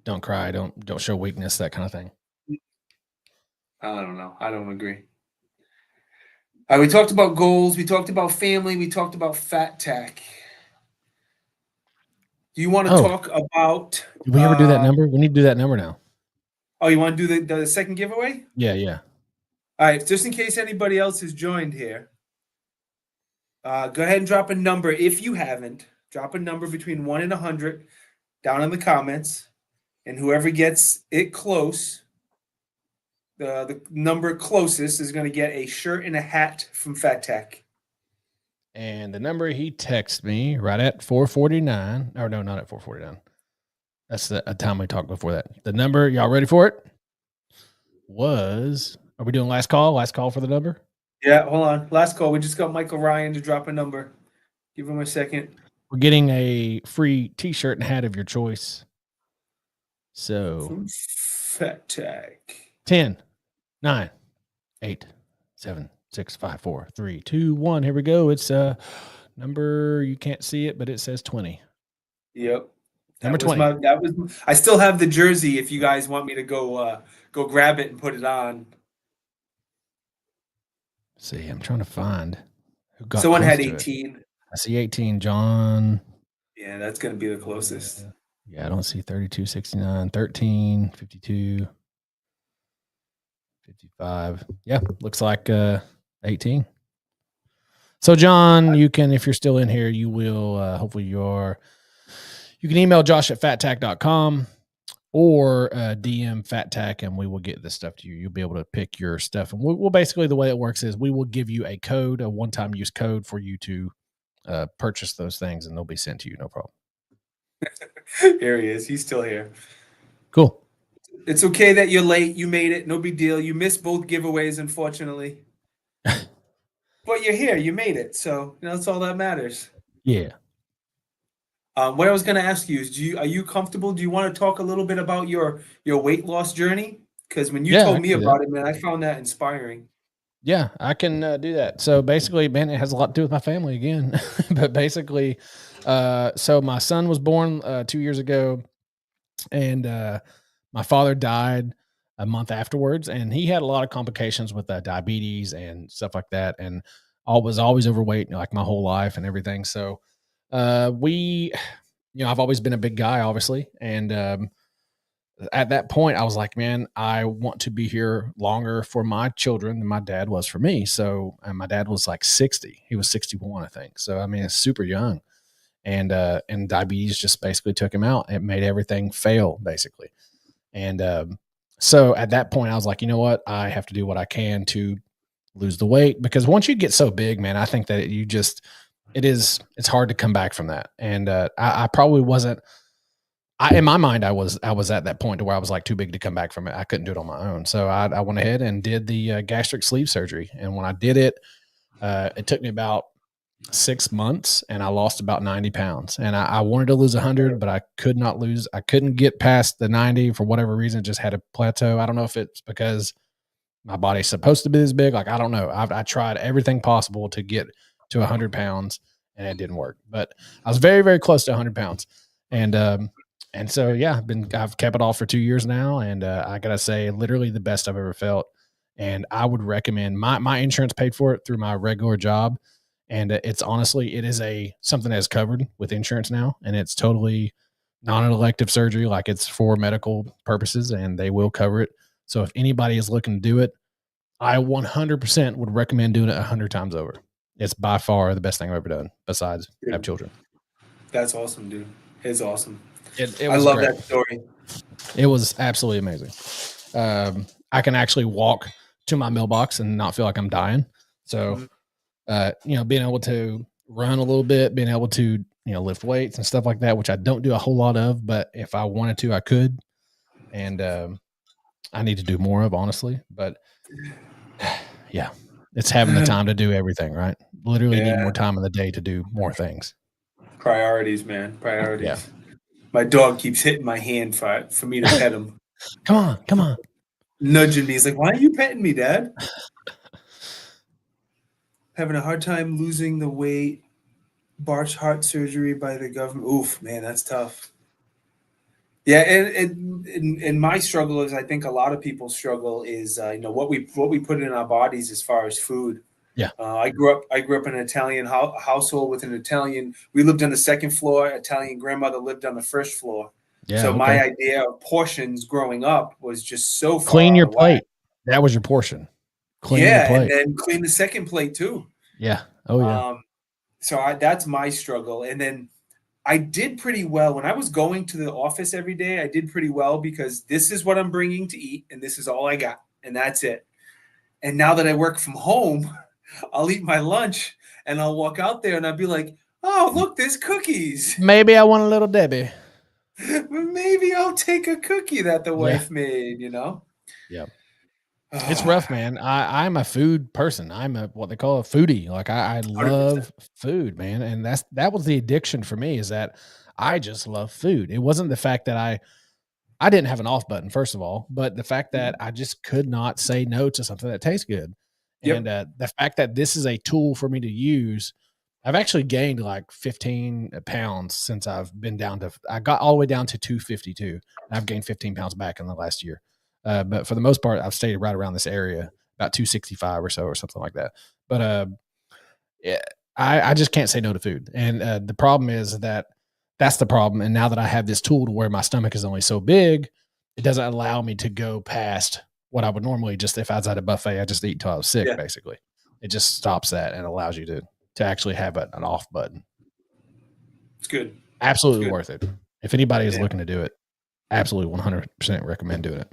Speaker 2: don't cry, don't show weakness, that kind of thing.
Speaker 1: I don't know. I don't agree. We talked about goals. We talked about family. We talked about fat tech. Do you want to
Speaker 2: Oh,
Speaker 1: talk about?
Speaker 2: did we ever do that number? We need to do that number now.
Speaker 1: Oh, you want to do the second giveaway?
Speaker 2: Yeah, yeah.
Speaker 1: All right. Just in case anybody else has joined here, go ahead and drop a number if you haven't. Drop a number between 1 and 100 down in the comments, and whoever gets it close, the number closest is going to get a shirt and a hat from Fat Tech.
Speaker 2: And the number he texted me right at 4:49, or no, not at 4:49. That's the time we talked before that. The number, y'all ready for it? Are we doing last call? Last call for the number?
Speaker 1: Yeah, hold on. Last call. We just got Michael Ryan to drop a number. Give him a second.
Speaker 2: We're getting a free t-shirt and hat of your choice. So
Speaker 1: From Fat Tech.
Speaker 2: 10, 9, 8, 7, 6, 5, 4, 3, 2, 1. Here we go. It's number, you can't see it, but it says 20.
Speaker 1: Yep.
Speaker 2: Number
Speaker 1: That was
Speaker 2: 20.
Speaker 1: I still have the jersey if you guys want me to go grab it and put it on.
Speaker 2: See, I'm trying to find who got
Speaker 1: Someone
Speaker 2: close
Speaker 1: had
Speaker 2: to it.
Speaker 1: 18.
Speaker 2: I see 18, John.
Speaker 1: Yeah, that's gonna be the closest.
Speaker 2: Yeah, I don't see 32, 69, 13, 52, 55. Yeah, looks like 18. So, John, you can, if you're still in here, you will, hopefully you can email Josh at fattac.com or DM Fattac, and we will get this stuff to you. You'll be able to pick your stuff. And we'll basically, the way it works is we will give you a code, a one-time use code for you to purchase those things, and they'll be sent to you. No problem.
Speaker 1: Here he is. He's still here.
Speaker 2: Cool.
Speaker 1: It's okay that you're late. You made it. No big deal. You missed both giveaways, unfortunately. But you're here. You made it. So that's all that matters.
Speaker 2: Yeah.
Speaker 1: What I was going to ask you is, are you comfortable? Do you want to talk a little bit about your weight loss journey? Because when you
Speaker 2: Yeah, I
Speaker 1: told
Speaker 2: can
Speaker 1: me
Speaker 2: do that.
Speaker 1: about it, man, I found that inspiring.
Speaker 2: Yeah, I can do that. So basically, man, it has a lot to do with my family again. But basically, so my son was born 2 years ago, and my father died a month afterwards, and he had a lot of complications with diabetes and stuff like that, and was always overweight, like my whole life and everything. So we, I've always been a big guy, obviously, and at that point, I was like, man, I want to be here longer for my children than my dad was for me. So, and my dad was like 60. He was 61, I think. So, I mean, it's super young. And diabetes just basically took him out. It made everything fail, basically. And so at that point, I was like, you know what? I have to do what I can to lose the weight, because once you get so big, man, I think that it's hard to come back from that. And I probably wasn't. In my mind, I was at that point to where I was like too big to come back from it. I couldn't do it on my own. So I went ahead and did the gastric sleeve surgery. And when I did it, it took me about 6 months, and I lost about 90 pounds. And I wanted to lose 100, but I could not lose. I couldn't get past the 90 for whatever reason. It just had a plateau. I don't know if it's because my body's supposed to be this big. Like, I don't know. I tried everything possible to get to 100 pounds, and it didn't work. But I was very, very close to 100 pounds. And so, yeah, I've kept it off for 2 years now. And I got to say, literally the best I've ever felt. And I would recommend my insurance paid for it through my regular job. And it's honestly, it is something that's covered with insurance now. And it's totally non elective surgery. Like it's for medical purposes and they will cover it. So if anybody is looking to do it, I 100% would recommend doing it 100 times over. It's by far the best thing I've ever done besides have
Speaker 1: Dude,
Speaker 2: children.
Speaker 1: that's awesome, dude. It's awesome.
Speaker 2: It
Speaker 1: I
Speaker 2: was
Speaker 1: love
Speaker 2: great.
Speaker 1: that story.
Speaker 2: It was absolutely amazing. I can actually walk to my mailbox and not feel like I'm dying. So, being able to run a little bit, being able to, lift weights and stuff like that, which I don't do a whole lot of, but if I wanted to, I could. And I need to do more of, honestly. But yeah, it's having the time to do everything, right? Literally need more time in the day to do more things.
Speaker 1: Priorities, man. Priorities.
Speaker 2: Yeah.
Speaker 1: My dog keeps hitting my hand for me to pet him.
Speaker 2: Come on.
Speaker 1: Nudging me. He's like, why are you petting me, Dad? Having a hard time losing the weight. Barch heart surgery by the government. Oof, man, that's tough. Yeah, and my struggle is, I think a lot of people's struggle is, what we put in our bodies as far as food.
Speaker 2: Yeah.
Speaker 1: I grew up in an Italian household with an Italian. We lived on the second floor. Italian grandmother lived on the first floor.
Speaker 2: Yeah.
Speaker 1: So
Speaker 2: okay.
Speaker 1: my idea of portions growing up was just so far
Speaker 2: Clean your
Speaker 1: out of whack.
Speaker 2: plate. That was your portion. Clean your
Speaker 1: Yeah,
Speaker 2: plate.
Speaker 1: and then clean the second plate too.
Speaker 2: Yeah. Oh yeah.
Speaker 1: So that's my struggle. And then I did pretty well when I was going to the office every day. I did pretty well because this is what I'm bringing to eat, and this is all I got, and that's it. And now that I work from home, I'll eat my lunch, and I'll walk out there, and I'll be like, "Oh, look, there's cookies.
Speaker 2: Maybe I want a little Debbie.
Speaker 1: Maybe I'll take a cookie that the wife made."
Speaker 2: Yeah. It's rough, man. I'm a food person. I'm what they call a foodie. Like I
Speaker 1: 100%.
Speaker 2: love food, man. And that was the addiction for me, is that I just love food. It wasn't the fact that I didn't have an off button, first of all, but the fact that I just could not say no to something that tastes good.
Speaker 1: Yep.
Speaker 2: And the fact that this is a tool for me to use, I've actually gained like 15 pounds since I've been I got all the way down to 252. And I've gained 15 pounds back in the last year. But for the most part, I've stayed right around this area, about 265 or so, or something like that. But yeah, I just can't say no to food. And the problem is that's the problem. And now that I have this tool to where my stomach is only so big, it doesn't allow me to go past what I would normally just, if I was at a buffet, I just eat until I was sick, basically. It just stops that and allows you to actually have an off button.
Speaker 1: It's good.
Speaker 2: Absolutely worth it. If anybody is looking to do it, absolutely 100% recommend doing it.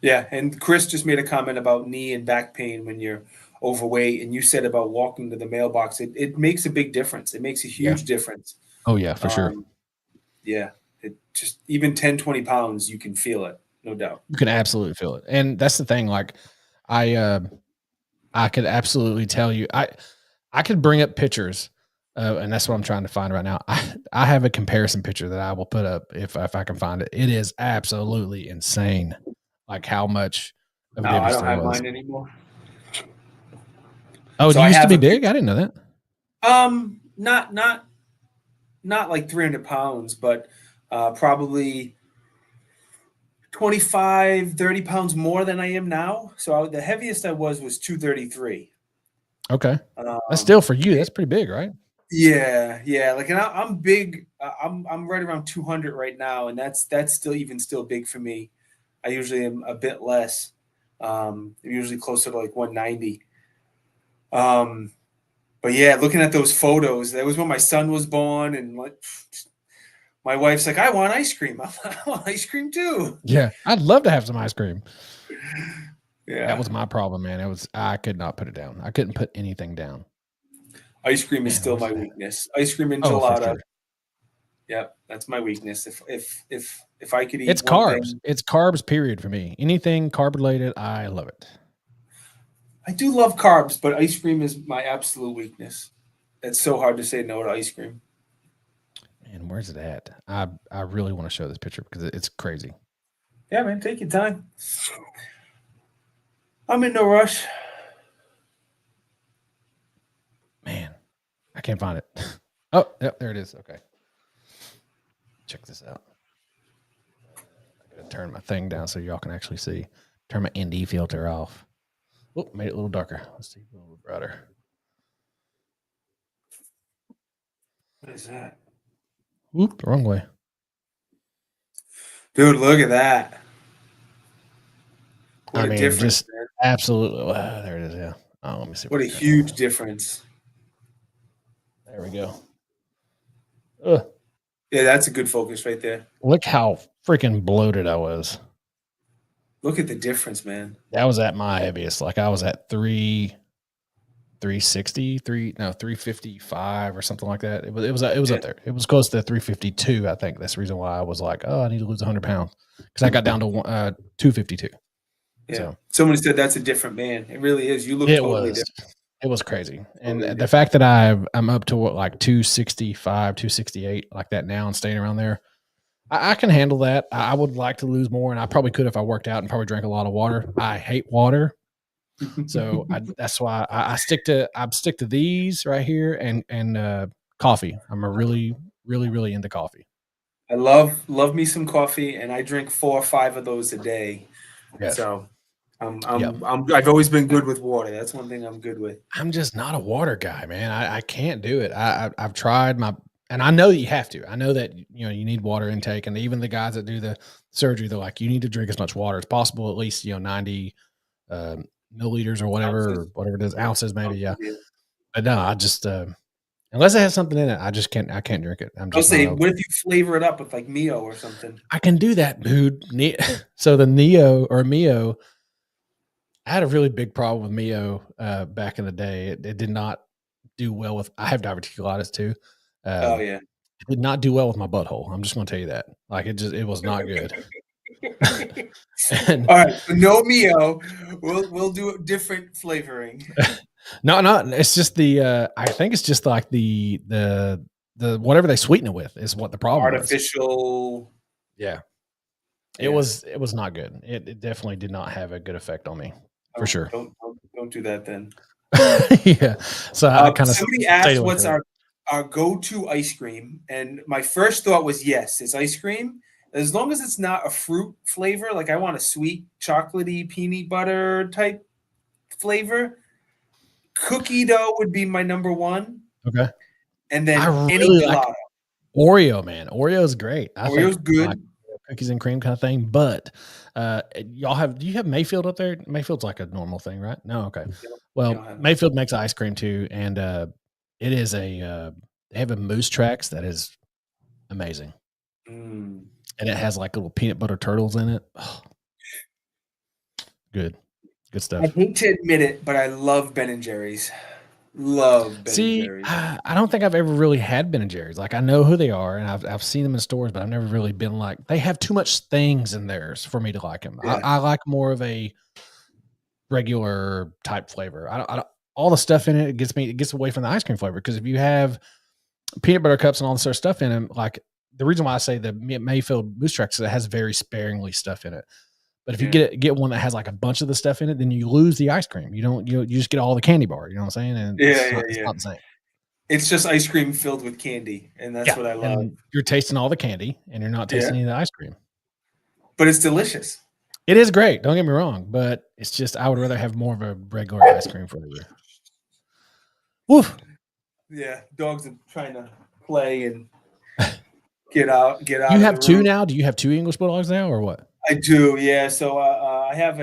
Speaker 1: Yeah, and Chris just made a comment about knee and back pain when you're overweight, and you said about walking to the mailbox. It makes a big difference. It makes a huge difference.
Speaker 2: Oh, yeah, for sure.
Speaker 1: Yeah, it just even 10, 20 pounds, you can feel it, no doubt.
Speaker 2: You can absolutely feel it. And that's the thing. Like I could absolutely tell you, I could bring up pictures, and that's what I'm trying to find right now. I have a comparison picture that I will put up if I can find it. It is absolutely insane, like how much of a difference
Speaker 1: I don't have
Speaker 2: was.
Speaker 1: mine anymore.
Speaker 2: Oh, so you used to be big? I didn't know that.
Speaker 1: Not like 300 pounds, but probably 25, 30 pounds more than I am now. So the heaviest I was 233.
Speaker 2: Okay. That's still, for you, that's pretty big, right?
Speaker 1: Yeah. Like, and I'm big. I'm right around 200 right now, and that's still big for me. I usually am a bit less. I'm usually closer to like 190. But yeah, looking at those photos, that was when my son was born, and like, my wife's like, I want ice cream. I want ice cream too.
Speaker 2: Yeah, I'd love to have some ice cream.
Speaker 1: Yeah,
Speaker 2: that was my problem, man. I could not put it down. I couldn't put anything down.
Speaker 1: Ice cream is still my weakness. Ice cream and gelato. Sure. Yep, that's my weakness. If I could eat,
Speaker 2: it's carbs. It's carbs. Period for me. Anything carb related, I love it.
Speaker 1: I do love carbs, but ice cream is my absolute weakness. It's so hard to say no to ice cream.
Speaker 2: And where's it at? I really want to show this picture because it's crazy.
Speaker 1: Yeah, man, take your time. I'm in no rush.
Speaker 2: Man, can't find it. Oh, yep, there it is. Okay. Check this out. I gotta turn my thing down so y'all can actually see. Turn my ND filter off. Oh, made it a little darker. Let's see, a little brighter.
Speaker 1: What is that?
Speaker 2: Whoop, the wrong way.
Speaker 1: Dude, look at that. What
Speaker 2: I
Speaker 1: a
Speaker 2: mean,
Speaker 1: difference,
Speaker 2: just
Speaker 1: man.
Speaker 2: absolutely. There it is. Yeah. Oh, let me see.
Speaker 1: What a huge difference.
Speaker 2: There we go. Ugh.
Speaker 1: Yeah, that's a good focus right there.
Speaker 2: Look how freaking bloated I was.
Speaker 1: Look at the difference, man.
Speaker 2: That was at my heaviest. Like I was at 360, 355 or something like that. It was up there. It was close to 352. I think that's the reason why I was like, oh, I need to lose 100 pounds because I got down to 252.
Speaker 1: Yeah.
Speaker 2: So
Speaker 1: Somebody said that's a different man. It really is. You look totally different.
Speaker 2: It was crazy. And
Speaker 1: Totally
Speaker 2: the fact that I'm up to what, like 265, 268 like that now and staying around there, I can handle that. I would like to lose more, and I probably could if I worked out and probably drank a lot of water. I hate water. So that's why I stick to these right here and coffee. I'm a really into coffee.
Speaker 1: I love me some coffee, and I drink 4 or 5 of those a day.
Speaker 2: Yes.
Speaker 1: So I've always been good with water. That's one thing I'm good with.
Speaker 2: I'm just not a water guy, man. I can't do it. I've tried and I know that you have to. I know that you need water intake, and even the guys that do the surgery, they're like, you need to drink as much water as possible, at least 90 milliliters or whatever it is, ounces maybe. Yeah. But no, I just unless it has something in it, I can't drink it.
Speaker 1: I'll say, what if you flavor it up with like Mio or something?
Speaker 2: I can do that, dude. So the Neo or Mio, I had a really big problem with Mio back in the day. It did not do well with. I have diverticulitis too.
Speaker 1: Oh yeah,
Speaker 2: it did not do well with my butthole. I'm just going to tell you that. Like it was not good.
Speaker 1: All right, so no Mio. We'll do a different flavoring.
Speaker 2: No, it's just the. I think it's just like the whatever they sweeten it with is what the problem
Speaker 1: artificial.
Speaker 2: Was. Yeah. It was not good. It definitely did not have a good effect on me for sure.
Speaker 1: Don't do that then.
Speaker 2: Yeah. So I kind of
Speaker 1: somebody asked what's our go-to ice cream, and my first thought was yes, it's ice cream. As long as it's not a fruit flavor, like I want a sweet, chocolatey, peanut butter type flavor. Cookie dough would be my number one.
Speaker 2: Okay.
Speaker 1: And then
Speaker 2: any gelato. Like Oreo, man. Oreo's great.
Speaker 1: Oreo's good.
Speaker 2: Like cookies and cream kind of thing. But do you have Mayfield up there? Mayfield's like a normal thing, right? No, okay. Well, Mayfield makes ice cream too, and it is they have a Moose Tracks that is amazing. And it has like little peanut butter turtles in it. Oh. Good stuff.
Speaker 1: I hate to admit it, but I love Ben and Jerry's. Love Ben and Jerry's.
Speaker 2: I don't think I've ever really had Ben and Jerry's. Like I know who they are, and I've seen them in stores, but I've never really been like they have too much things in theirs for me to like them. Yeah. I like more of a regular type flavor. I don't all the stuff in it gets away from the ice cream flavor, because if you have peanut butter cups and all this sort of stuff in them, like the reason why I say the Mayfield Moose Tracks, it has very sparingly stuff in it. But if you get one that has like a bunch of the stuff in it, then you lose the ice cream. You just get all the candy bar. You know what I'm saying? And it's not the same.
Speaker 1: It's just ice cream filled with candy, and that's what I love.
Speaker 2: And you're tasting all the candy, and you're not tasting any of the ice cream.
Speaker 1: But it's delicious.
Speaker 2: It is great. Don't get me wrong, but it's just I would rather have more of a regular ice cream flavor. Woof.
Speaker 1: Yeah, dogs are trying to play and get out.
Speaker 2: You have two now? Do you have 2 English bulldogs now, or what?
Speaker 1: I do, yeah. So I have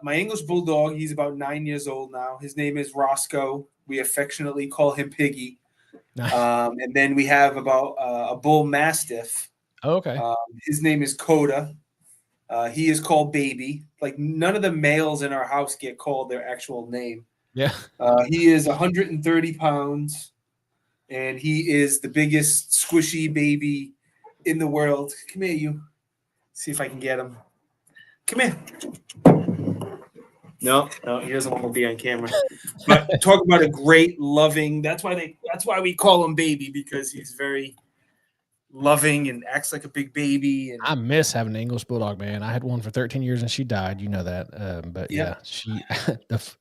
Speaker 1: my English bulldog. He's about 9 years old now. His name is Roscoe. We affectionately call him Piggy.
Speaker 2: Nice.
Speaker 1: And then we have about a bull mastiff.
Speaker 2: Oh, okay.
Speaker 1: His name is Coda. He is called Baby. Like none of the males in our house get called their actual name.
Speaker 2: Yeah.
Speaker 1: He is 130 pounds, and he is the biggest squishy baby in the world. Come here, you. See if I can get him. Come here. No, he doesn't want to be on camera. But talk about a great, loving. That's why we call him Baby, because he's very loving and acts like a big baby. And
Speaker 2: I miss having an English bulldog, man. I had one for 13 years and she died. You know that. But yeah,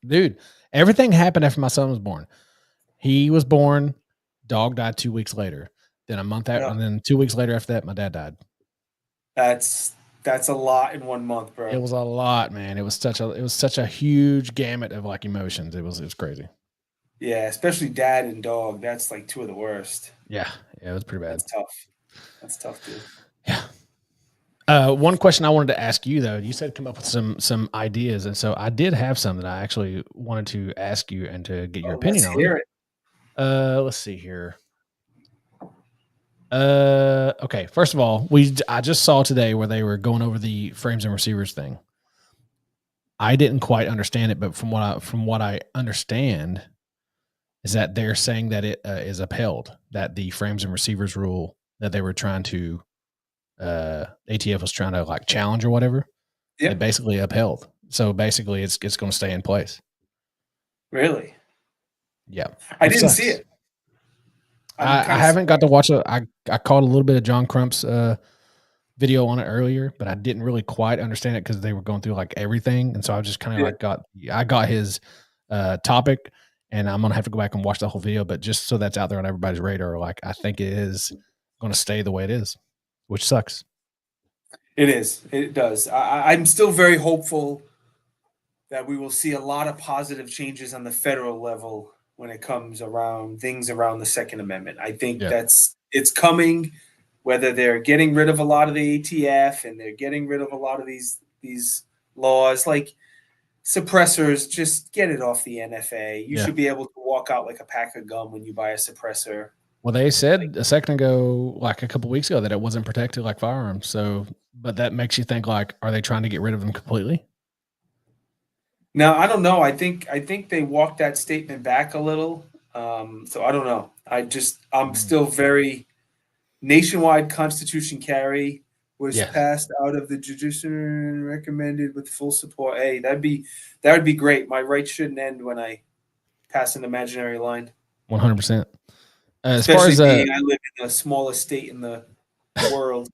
Speaker 2: dude, everything happened after my son was born. He was born. Dog died 2 weeks later. Then a month out,
Speaker 1: Yeah.
Speaker 2: and then 2 weeks later after that, my dad died.
Speaker 1: That's a lot in 1 month, bro.
Speaker 2: It was a lot, man. It was such a huge gamut of like emotions. It was crazy.
Speaker 1: Yeah, especially dad and dog. That's like two of the worst.
Speaker 2: Yeah, it was pretty bad.
Speaker 1: That's tough. That's tough, dude.
Speaker 2: Yeah. One question I wanted to ask you though, you said come up with some ideas, and so I did have some that I actually wanted to ask you and to get your
Speaker 1: Oh, let's
Speaker 2: opinion on.
Speaker 1: hear it.
Speaker 2: Let's see here. Okay. First of all, I just saw today where they were going over the frames and receivers thing. I didn't quite understand it, but from what I understand is that they're saying that it is upheld, that the frames and receivers rule that they were trying to ATF was trying to like challenge or whatever. They
Speaker 1: Yep.
Speaker 2: basically upheld. So basically, it's going to stay in place.
Speaker 1: Really?
Speaker 2: Yeah,
Speaker 1: I
Speaker 2: which
Speaker 1: didn't
Speaker 2: sucks.
Speaker 1: see it.
Speaker 2: I haven't got to watch it. I caught a little bit of John Crump's video on it earlier, but I didn't really quite understand it because they were going through like everything, and so I just kind of like I got his topic, and I'm gonna have to go back and watch the whole video. But just so that's out there on everybody's radar, like I think it is going to stay the way it is, which sucks.
Speaker 1: It is. It does. I'm still very hopeful that we will see a lot of positive changes on the federal level when it comes around things around the Second Amendment. I think it's coming, whether they're getting rid of a lot of the ATF and they're getting rid of a lot of these laws like suppressors. Just get it off the NFA. You should be able to walk out like a pack of gum when you buy a suppressor.
Speaker 2: Well, they said a second ago, like a couple weeks ago, that it wasn't protected like firearms. So, but that makes you think like, are they trying to get rid of them completely?
Speaker 1: Now, I don't know. I think they walked that statement back a little. So I don't know. I'm still very nationwide Constitution carry was passed out of the judiciary recommended with full support. Hey, that would be great. My rights shouldn't end when I pass an imaginary line.
Speaker 2: 100%. As
Speaker 1: Especially
Speaker 2: far as
Speaker 1: I live in the smallest state in the world.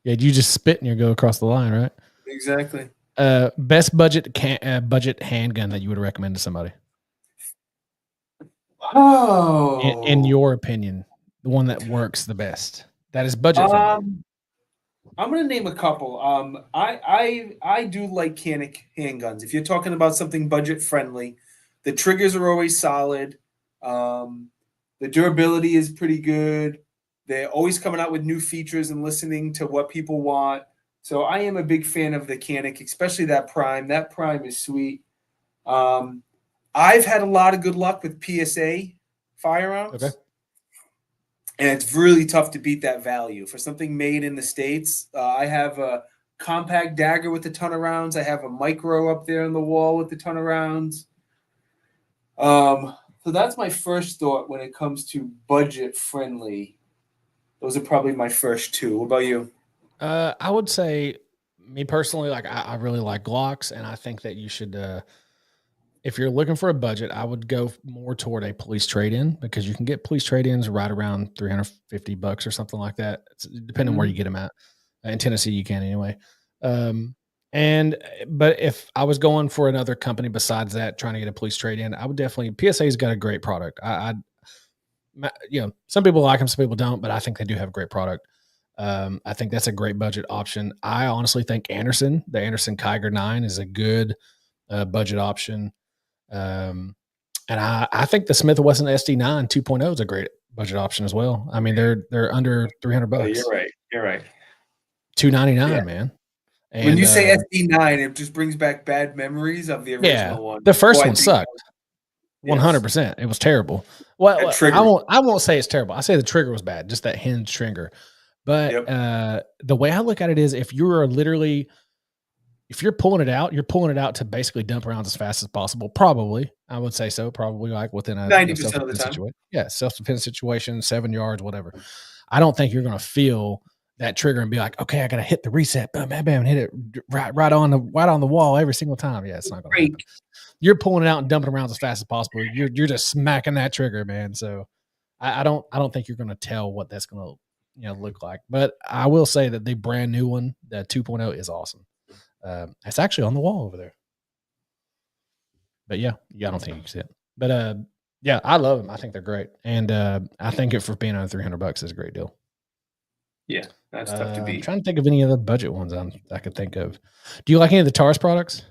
Speaker 2: Yeah, you just spit and you go across the line, right?
Speaker 1: Exactly.
Speaker 2: Best budget handgun that you would recommend to somebody.
Speaker 1: Oh,
Speaker 2: in your opinion, the one that works the best, that is budget friendly.
Speaker 1: I'm gonna name a couple. I do like Fattac handguns. If you're talking about something budget friendly, the triggers are always solid. The durability is pretty good. They're always coming out with new features and listening to what people want. So I am a big fan of the Fattac, especially that Prime. That Prime is sweet. I've had a lot of good luck with PSA firearms.
Speaker 2: Okay.
Speaker 1: And it's really tough to beat that value for something made in the States. I have a compact dagger with a ton of rounds. I have a micro up there on the wall with a ton of rounds. So that's my first thought when it comes to budget friendly. Those are probably my first two. What about you?
Speaker 2: I would say, me personally, like I really like Glocks, and I think that you should. If you're looking for a budget, I would go more toward a police trade-in because you can get police trade-ins right around $350 or something like that. It's depending on where you get them at. In Tennessee, you can anyway. But if I was going for another company besides that, trying to get a police trade-in, I would definitely. PSA's got a great product. Some people like them, some people don't, but I think they do have a great product. I think that's a great budget option. I honestly think the Anderson Kiger 9 is a good budget option. And I think the Smith & Wesson SD9 2.0 is a great budget option as well. I mean, they're under $300.
Speaker 1: Oh, you're right.
Speaker 2: $299, man. And
Speaker 1: when you say SD9, it just brings back bad memories of the original one.
Speaker 2: The first one sucked. 100%. It was terrible. Well, I won't say it's terrible. I say the trigger was bad, just that hinge trigger. But the way I look at it is, if you're pulling it out to basically dump rounds as fast as possible. Probably, I would say so. Probably like within a
Speaker 1: 90% of the time.
Speaker 2: Situation. Yeah, self-defense situation, 7 yards, whatever. I don't think you're going to feel that trigger and be like, okay, I got to hit the reset, bam, bam, bam, and hit it right on the wall every single time. Yeah, it's not going to happen. You're pulling it out and dumping around as fast as possible. You're just smacking that trigger, man. So I don't think you're going to tell what that's going to look like. But I will say that the brand new one, the 2.0, is awesome. It's actually on the wall over there. But yeah, I don't think you can see it. But Yeah, I love them. I think they're great, and I think it for being under $300 is a great deal.
Speaker 1: Yeah, that's tough to
Speaker 2: I'm
Speaker 1: beat.
Speaker 2: trying to think of any other budget ones I could think of. Do you like any of the Taurus products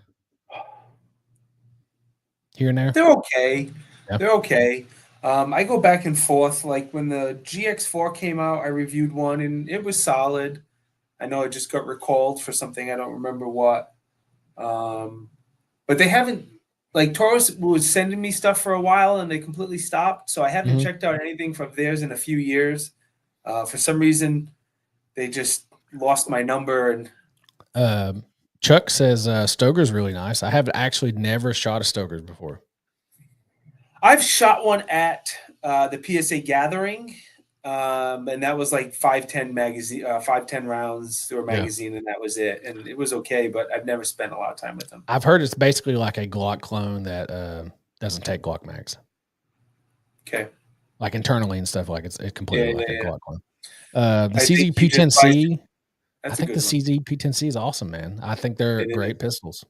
Speaker 2: here and there?
Speaker 1: They're okay.
Speaker 2: Yeah.
Speaker 1: They're okay. I go back and forth. Like when the GX4 came out, I reviewed one and it was solid. I know it just got recalled for something I don't remember what. Um, but they haven't, like Taurus was sending me stuff for a while and they completely stopped. So I haven't
Speaker 2: Mhm.
Speaker 1: checked out anything from theirs in a few years. For some reason, they just lost my number. And
Speaker 2: Um, Chuck says Stoker's really nice. I have actually never shot a Stoker's before.
Speaker 1: I've shot one at the PSA gathering. And that was like 510 magazine, 510 rounds through a
Speaker 2: Yeah.
Speaker 1: magazine, and that was it. And it was okay, but I've never spent a lot of time with them.
Speaker 2: I've heard it's basically like a Glock clone that doesn't take Glock mags,
Speaker 1: Okay.
Speaker 2: like internally and stuff. Like it's completely
Speaker 1: Yeah,
Speaker 2: like a
Speaker 1: yeah, yeah.
Speaker 2: Glock clone. The
Speaker 1: I think you just buy.
Speaker 2: CZ P10C. I
Speaker 1: That's a
Speaker 2: think the
Speaker 1: good one.
Speaker 2: CZ P10C is awesome, man. I think they're
Speaker 1: It is.
Speaker 2: great pistols.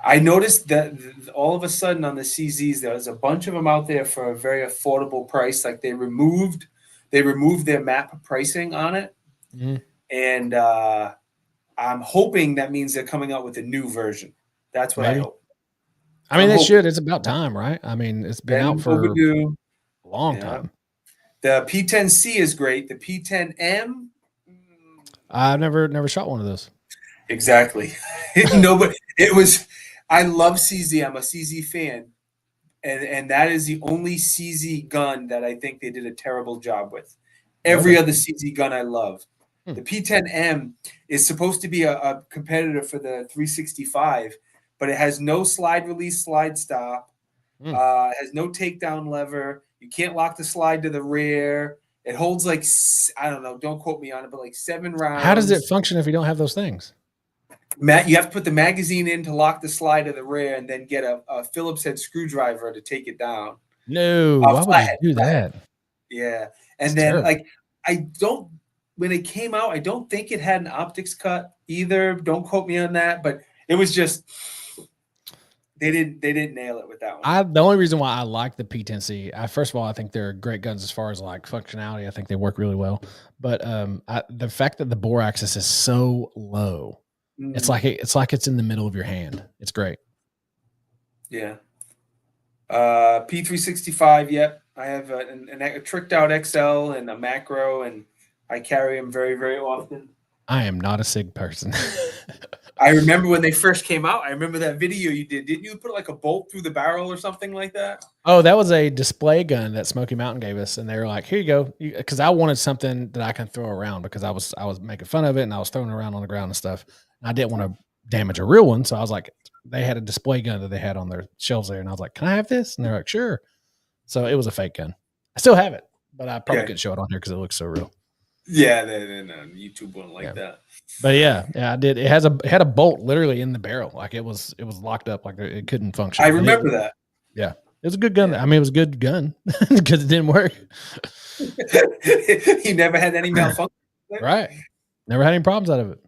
Speaker 1: I noticed that all of a sudden on the CZs, there's a bunch of them out there for a very affordable price. Like they removed their map pricing on it,
Speaker 2: Mhm.
Speaker 1: and I'm hoping that means they're coming out with a new version. That's what I
Speaker 2: Maybe.
Speaker 1: hope.
Speaker 2: I mean,
Speaker 1: I'm
Speaker 2: they
Speaker 1: hoping.
Speaker 2: should. It's about time, right? I mean, it's been out
Speaker 1: Been
Speaker 2: for
Speaker 1: overdue.
Speaker 2: a long
Speaker 1: Yeah.
Speaker 2: time.
Speaker 1: The P10C is great. The P10M,
Speaker 2: I've never shot one of those.
Speaker 1: exactly. No, but it was. I love CZ. I'm a CZ fan, and that is the only CZ gun that I think they did a terrible job with. Every
Speaker 2: Okay.
Speaker 1: other CZ gun I love.
Speaker 2: Hmm.
Speaker 1: The P10M is supposed to be a competitor for the 365, but it has no slide release, slide stop.
Speaker 2: Hmm.
Speaker 1: Has no takedown lever. You can't lock the slide to the rear. It holds like, I don't know, don't quote me on it, but like 7
Speaker 2: How does it
Speaker 1: rounds.
Speaker 2: function if you don't have those things?
Speaker 1: Matt, you have to put the magazine in to lock the slide to the rear, and then get a Phillips head screwdriver to take it down.
Speaker 2: No, why would you
Speaker 1: Flathead,
Speaker 2: do
Speaker 1: flathead.
Speaker 2: that?
Speaker 1: Yeah,
Speaker 2: It's
Speaker 1: and then
Speaker 2: terrible.
Speaker 1: like I don't. When it came out, I don't think it had an optics cut either. Don't quote me on that, but it was just they didn't nail it with that one.
Speaker 2: The only reason why I like the P10C, first of all, I think they're great guns as far as like functionality. I think they work really well. But the fact that the bore axis is so low, it's
Speaker 1: Mm,
Speaker 2: like it's in the middle of your hand. It's great.
Speaker 1: yeah. P365. Yep, I have a tricked out XL and a macro, and I carry them very very often.
Speaker 2: I am not a SIG person.
Speaker 1: I remember when they first came out. I remember that video you did. Didn't you put like a bolt through the barrel or something like that?
Speaker 2: Oh, that was a display gun that Smoky Mountain gave us, and they were like, "Here you go," because I wanted something that I can throw around because I was making fun of it and I was throwing it around on the ground and stuff. And I didn't want to damage a real one, so I was like, they had a display gun that they had on their shelves there, and I was like, "Can I have this?" And they're like, "Sure." So it was a fake gun. I still have it, but I probably
Speaker 1: Okay.
Speaker 2: couldn't show it on here because it looks so real.
Speaker 1: Yeah, no, YouTube wouldn't like
Speaker 2: Yeah.
Speaker 1: that.
Speaker 2: But yeah, I did. It had a bolt literally in the barrel, like it was locked up, like it couldn't function.
Speaker 1: I
Speaker 2: But
Speaker 1: remember that.
Speaker 2: yeah, it was a good gun.
Speaker 1: Yeah.
Speaker 2: I mean, it was a good gun because it didn't work.
Speaker 1: He never had any malfunction.
Speaker 2: Right. Never had any problems out of it.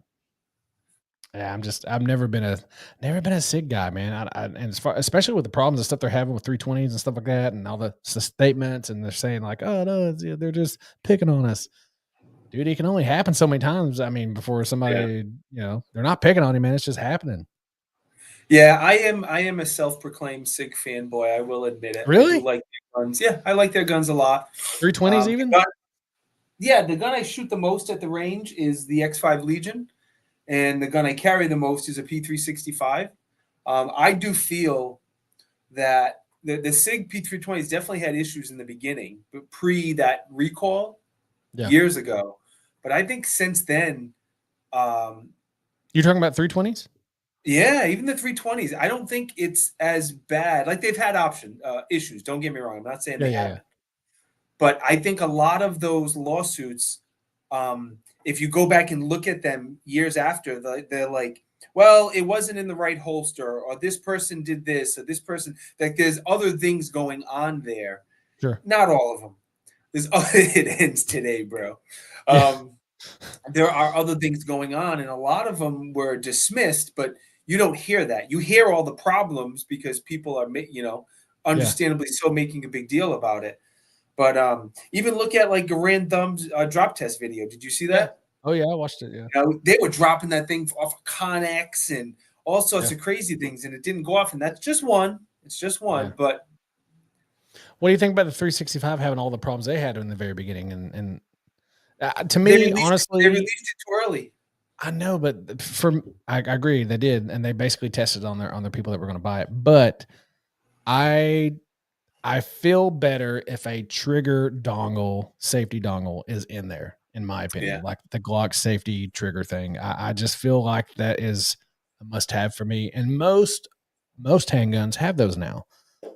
Speaker 2: Yeah, I've never been a SIG guy, man. And especially with the problems and stuff they're having with 320s and stuff like that, and all the statements, and they're saying like, "Oh no, they're just picking on us." Dude, it can only happen so many times. I mean, before somebody, they're not picking on you, man. It's just happening.
Speaker 1: Yeah, I am a self-proclaimed SIG fanboy. I will admit it. I do
Speaker 2: Really?
Speaker 1: like their guns. Yeah, I like their guns a lot.
Speaker 2: 320s
Speaker 1: The
Speaker 2: even?
Speaker 1: gun, yeah, the gun I shoot the most at the range is the X5 Legion, and the gun I carry the most is a P365. I do feel that the SIG P320s definitely had issues in the beginning, but pre that recall
Speaker 2: Yeah.
Speaker 1: years ago. But I think since then, um,
Speaker 2: You're talking about 320s?
Speaker 1: yeah, even the 320s, I don't think it's as bad. Like they've had issues. Don't get me wrong. I'm not saying they haven't. But I think a lot of those lawsuits, if you go back and look at them years after, they're like, well, it wasn't in the right holster, or this person did this, or this person, like there's other things going on there.
Speaker 2: Sure.
Speaker 1: Not all of them. It ends today, bro.
Speaker 2: Yeah.
Speaker 1: There are other things going on, and a lot of them were dismissed, but you don't hear that. You hear all the problems because people are, understandably so, making a big deal about it. But even look at like Garand Thumb's drop test video. Did you see
Speaker 2: Yeah.
Speaker 1: that?
Speaker 2: Oh yeah, I watched it. Yeah.
Speaker 1: You know, they were dropping that thing off of Connex and all sorts
Speaker 2: Yeah.
Speaker 1: of crazy things, and it didn't go off. And that's just one. It's just one.
Speaker 2: Yeah.
Speaker 1: But
Speaker 2: what do you think about the 365 having all the problems they had in the very beginning? And to
Speaker 1: they
Speaker 2: me,
Speaker 1: released
Speaker 2: honestly,
Speaker 1: it too early.
Speaker 2: I know, but I agree they did, and they basically tested on their people that were going to buy it. But I feel better if a trigger dongle, safety dongle, is in there. In my opinion,
Speaker 1: Yeah.
Speaker 2: like the Glock safety trigger thing, I just feel like that is a must-have for me. And most handguns have those now,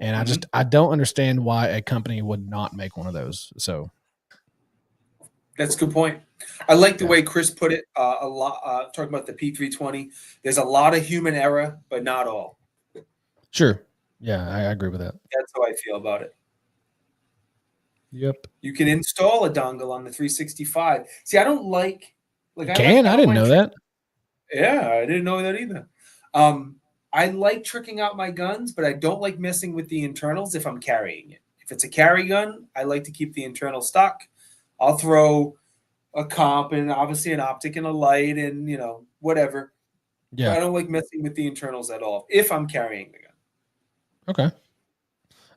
Speaker 2: and I don't understand why a company would not make one of those. So
Speaker 1: that's a good point. I like the
Speaker 2: Yeah.
Speaker 1: way Chris put it. A lot talking about the P320. There's a lot of human error, but not all.
Speaker 2: sure, yeah, I agree with that.
Speaker 1: That's how I feel about it.
Speaker 2: Yep.
Speaker 1: You can install a dongle on the 365. See, I don't like
Speaker 2: I didn't know that.
Speaker 1: Yeah, I didn't know that either. I like tricking out my guns, but I don't like messing with the internals if I'm carrying it. If it's a carry gun, I like to keep the internal stock. I'll throw a comp and obviously an optic and a light and whatever.
Speaker 2: Yeah.
Speaker 1: But I don't like messing with the internals at all if I'm carrying the gun.
Speaker 2: Okay.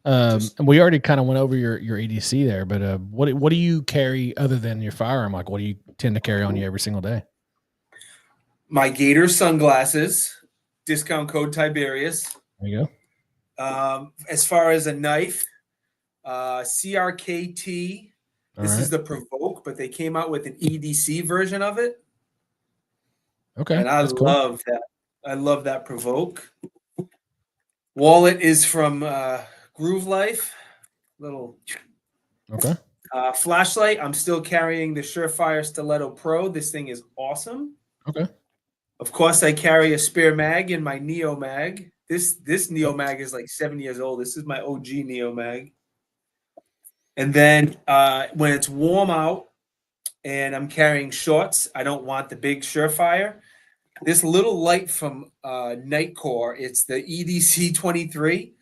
Speaker 2: And we already kind of went over your EDC there, but what do you carry other than your firearm? Like, what do you tend to carry on you every single day?
Speaker 1: My Gator sunglasses, discount code Tiberius.
Speaker 2: There you
Speaker 1: go. As far as a knife, CRKT. This is the Provoke, but they came out with an EDC version of it.
Speaker 2: Okay.
Speaker 1: And I love that. I love that Provoke. Wallet is from Groove Life. Little.
Speaker 2: Okay.
Speaker 1: Flashlight. I'm still carrying the Surefire Stiletto Pro. This thing is awesome.
Speaker 2: Okay.
Speaker 1: Of course, I carry a spare mag in my Neo mag. This Neo mag is like 7 years old. This is my OG Neo mag. And then when it's warm out and I'm carrying shorts, I don't want the big Surefire. This little light from Nightcore, it's the EDC 23.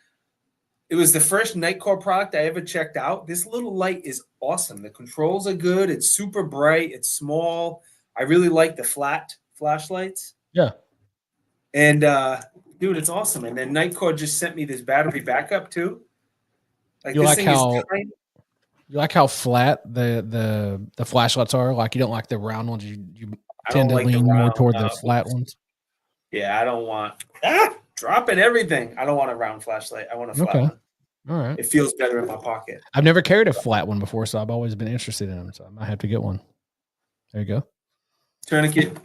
Speaker 1: It was the first Nightcore product I ever checked out. This little light is awesome. The controls are good. It's super bright. It's small. I really like the flat flashlights.
Speaker 2: Yeah.
Speaker 1: And dude, it's awesome. And then Nightcore just sent me this battery backup too. Like,
Speaker 2: you like how flat the flashlights are? Like, you don't like the round ones. You tend to lean more toward the flat ones.
Speaker 1: Yeah, I don't want dropping everything. I don't want a round flashlight. I want a flat one.
Speaker 2: All right.
Speaker 1: It feels better in my pocket.
Speaker 2: I've never carried a flat one before, so I've always been interested in them. So I might have to get one. There you go.
Speaker 1: Tourniquet,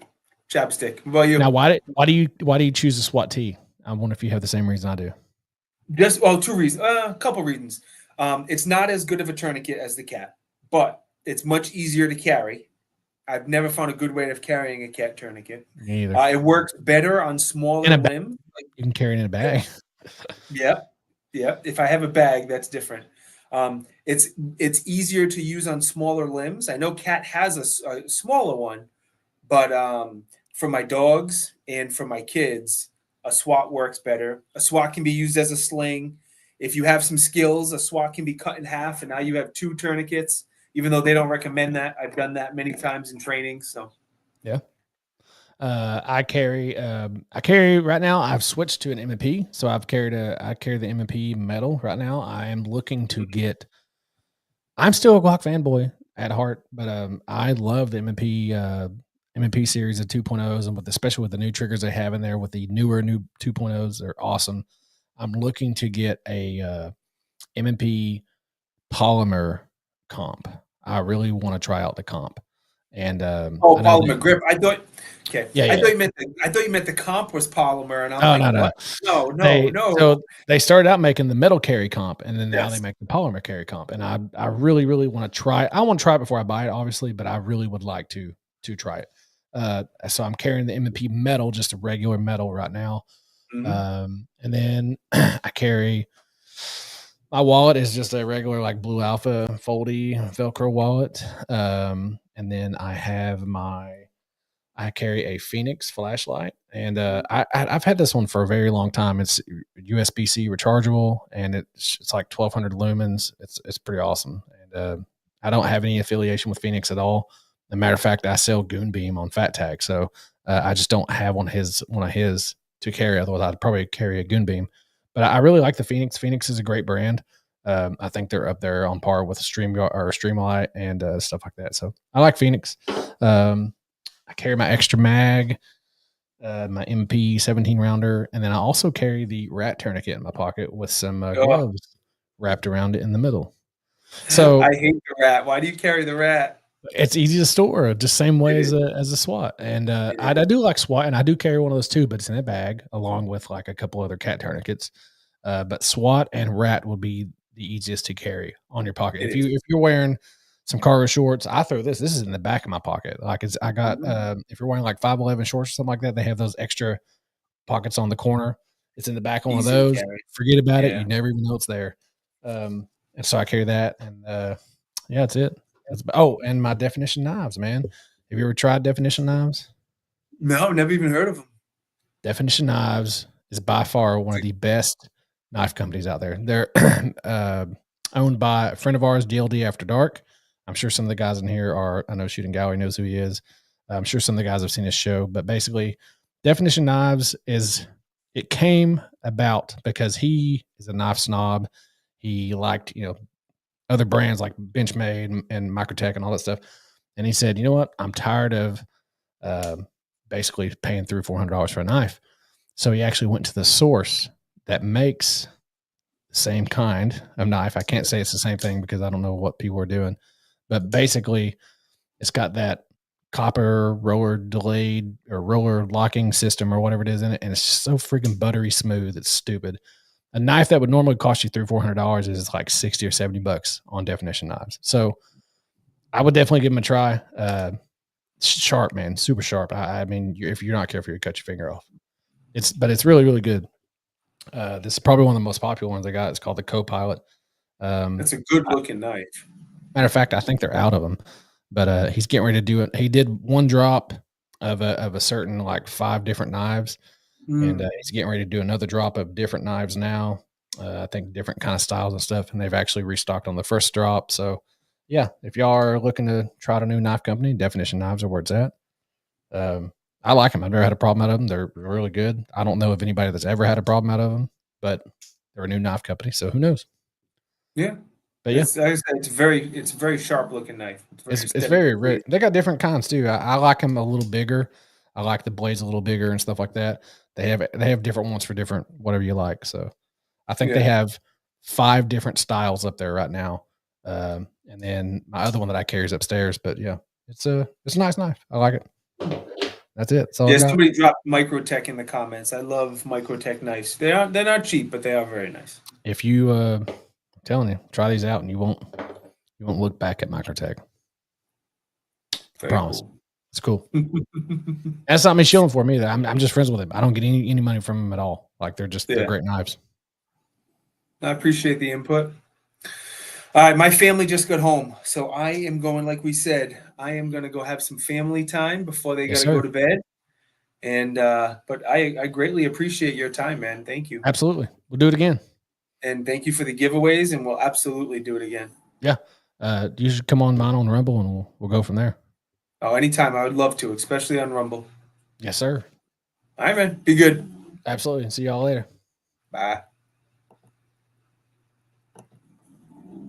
Speaker 1: chapstick. What about you?
Speaker 2: Now, why do you choose a SWAT T? I wonder if you have the same reason I do.
Speaker 1: Just two reasons. A couple reasons. It's not as good of a tourniquet as the Cat, but it's much easier to carry. I've never found a good way of carrying a Cat tourniquet.
Speaker 2: Me either.
Speaker 1: It works better on smaller limbs.
Speaker 2: You can carry it in a bag.
Speaker 1: Yeah. If I have a bag, that's different. It's easier to use on smaller limbs. I know Cat has a smaller one, but for my dogs and for my kids, a SWAT works better. A SWAT can be used as a sling. If you have some skills, a SWAT can be cut in half, and now you have 2 tourniquets. Even though they don't recommend that, I've done that many times in training. So,
Speaker 2: yeah. I carry right now. I've switched to an M&P, so I carry the M&P metal right now. I am looking to get. I'm still a Glock fanboy at heart, but I love the M&P series of 2.0s, and especially with the new triggers they have in there with the new 2.0s, they're awesome. I'm looking to get a M&P polymer comp. I really want to try out the comp. And
Speaker 1: polymer grip. I thought you meant the comp was polymer, and I'm no.
Speaker 2: So they started out making the metal carry comp, and then now they make the polymer carry comp. And I really, really want to try. I want to try it before I buy it, obviously, but I really would like to try it. So I'm carrying the M&P metal, just a regular metal right now. And then I carry. My wallet is just a regular like Blue Alpha foldy Velcro wallet. And then I I carry a Phoenix flashlight, and I've had this one for a very long time. It's USB-C rechargeable, and it's like 1,200 lumens. It's pretty awesome, and I don't have any affiliation with Phoenix at all. As a matter of fact, I sell Goonbeam on Fattac, so I just don't have one of his to carry. Otherwise, I'd probably carry a Goonbeam. But I really like the Phoenix. Phoenix is a great brand. I think they're up there on par with a Streamlight and stuff like that. So I like Phoenix. I carry my extra mag, my MP 17 rounder, and then I also carry the rat tourniquet in my pocket with some gloves wrapped around it in the middle. So
Speaker 1: I hate the rat. Why do you carry the rat?
Speaker 2: it's easy to store, just same way as a SWAT. And I do like SWAT, and I do carry one of those too, but it's in a bag along with like a couple other cat tourniquets. But SWAT and rat would be the easiest to carry on your pocket. If you're wearing some cargo shorts, I throw this. This is in the back of my pocket. Like I got if you're wearing like 511 shorts or something like that, they have those extra pockets on the corner. It's in the back of one of those. Forget about it. You never even know it's there. And so I carry that, and yeah, that's it. And my Definition knives, man. Have you ever tried Definition knives?
Speaker 1: No, never even heard of them.
Speaker 2: Definition Knives is by far one of the best knife companies out there. They're owned by a friend of ours, GLD After Dark. I'm sure some of the guys in here I know Shooting Gallery knows who he is. I'm sure some of the guys have seen his show, but basically Definition Knives it came about because he is a knife snob. He liked, other brands like Benchmade and Microtech and all that stuff. And he said, you know what? I'm tired of basically paying $300-400 for a knife. So he actually went to the source that makes the same kind of knife. I can't say it's the same thing because I don't know what people are doing, but basically it's got that copper roller delayed or roller locking system or whatever it is in it. And it's so freaking buttery smooth. It's stupid. A knife that would normally cost you $300-400 is like $60 or $70 on Definition knives. So I would definitely give them a try. Sharp, man, super sharp. I mean, if you're not careful, you cut your finger off. But it's really, really good. This is probably one of the most popular ones I got. It's called the Co-Pilot.
Speaker 1: That's a good looking knife.
Speaker 2: Matter of fact, I think they're out of them, but he's getting ready to do it. He did one drop of a certain like 5 different knives. And he's getting ready to do another drop of different knives now. I think different kind of styles and stuff. And they've actually restocked on the first drop. So, yeah, if y'all are looking to try out a new knife company, Definition Knives are where it's at. I like them. I've never had a problem out of them. They're really good. I don't know of anybody that's ever had a problem out of them, but they're a new knife company. So who knows?
Speaker 1: Yeah.
Speaker 2: But yeah,
Speaker 1: it's a very sharp looking knife.
Speaker 2: It's very rare. They got different kinds too. I like them a little bigger. I like the blades a little bigger and stuff like that. They have different ones for different whatever you like. So I think they have 5 different styles up there right now. And then my other one that I carry is upstairs. But yeah, it's a nice knife. I like it. That's it. So
Speaker 1: somebody dropped Microtech in the comments. I love Microtech knives. They're not cheap, but they are very nice.
Speaker 2: If you I'm telling you, try these out and you won't look back at Microtech. Promise. Cool. It's cool. That's not me shilling for me either. I'm just friends with him. I don't get any money from him at all. Like they're great knives.
Speaker 1: I appreciate the input. All right, my family just got home, so I am going. Like we said, I am going to go have some family time before they got to go to bed. And but I greatly appreciate your time, man. Thank you.
Speaker 2: Absolutely, we'll do it again.
Speaker 1: And thank you for the giveaways, and we'll absolutely do it again.
Speaker 2: Yeah, you should come on mine on Rumble, and we'll go from there.
Speaker 1: Oh, anytime. I would love to, especially on Rumble.
Speaker 2: Yes, sir.
Speaker 1: All right, man. Be good.
Speaker 2: Absolutely. See y'all later.
Speaker 1: Bye.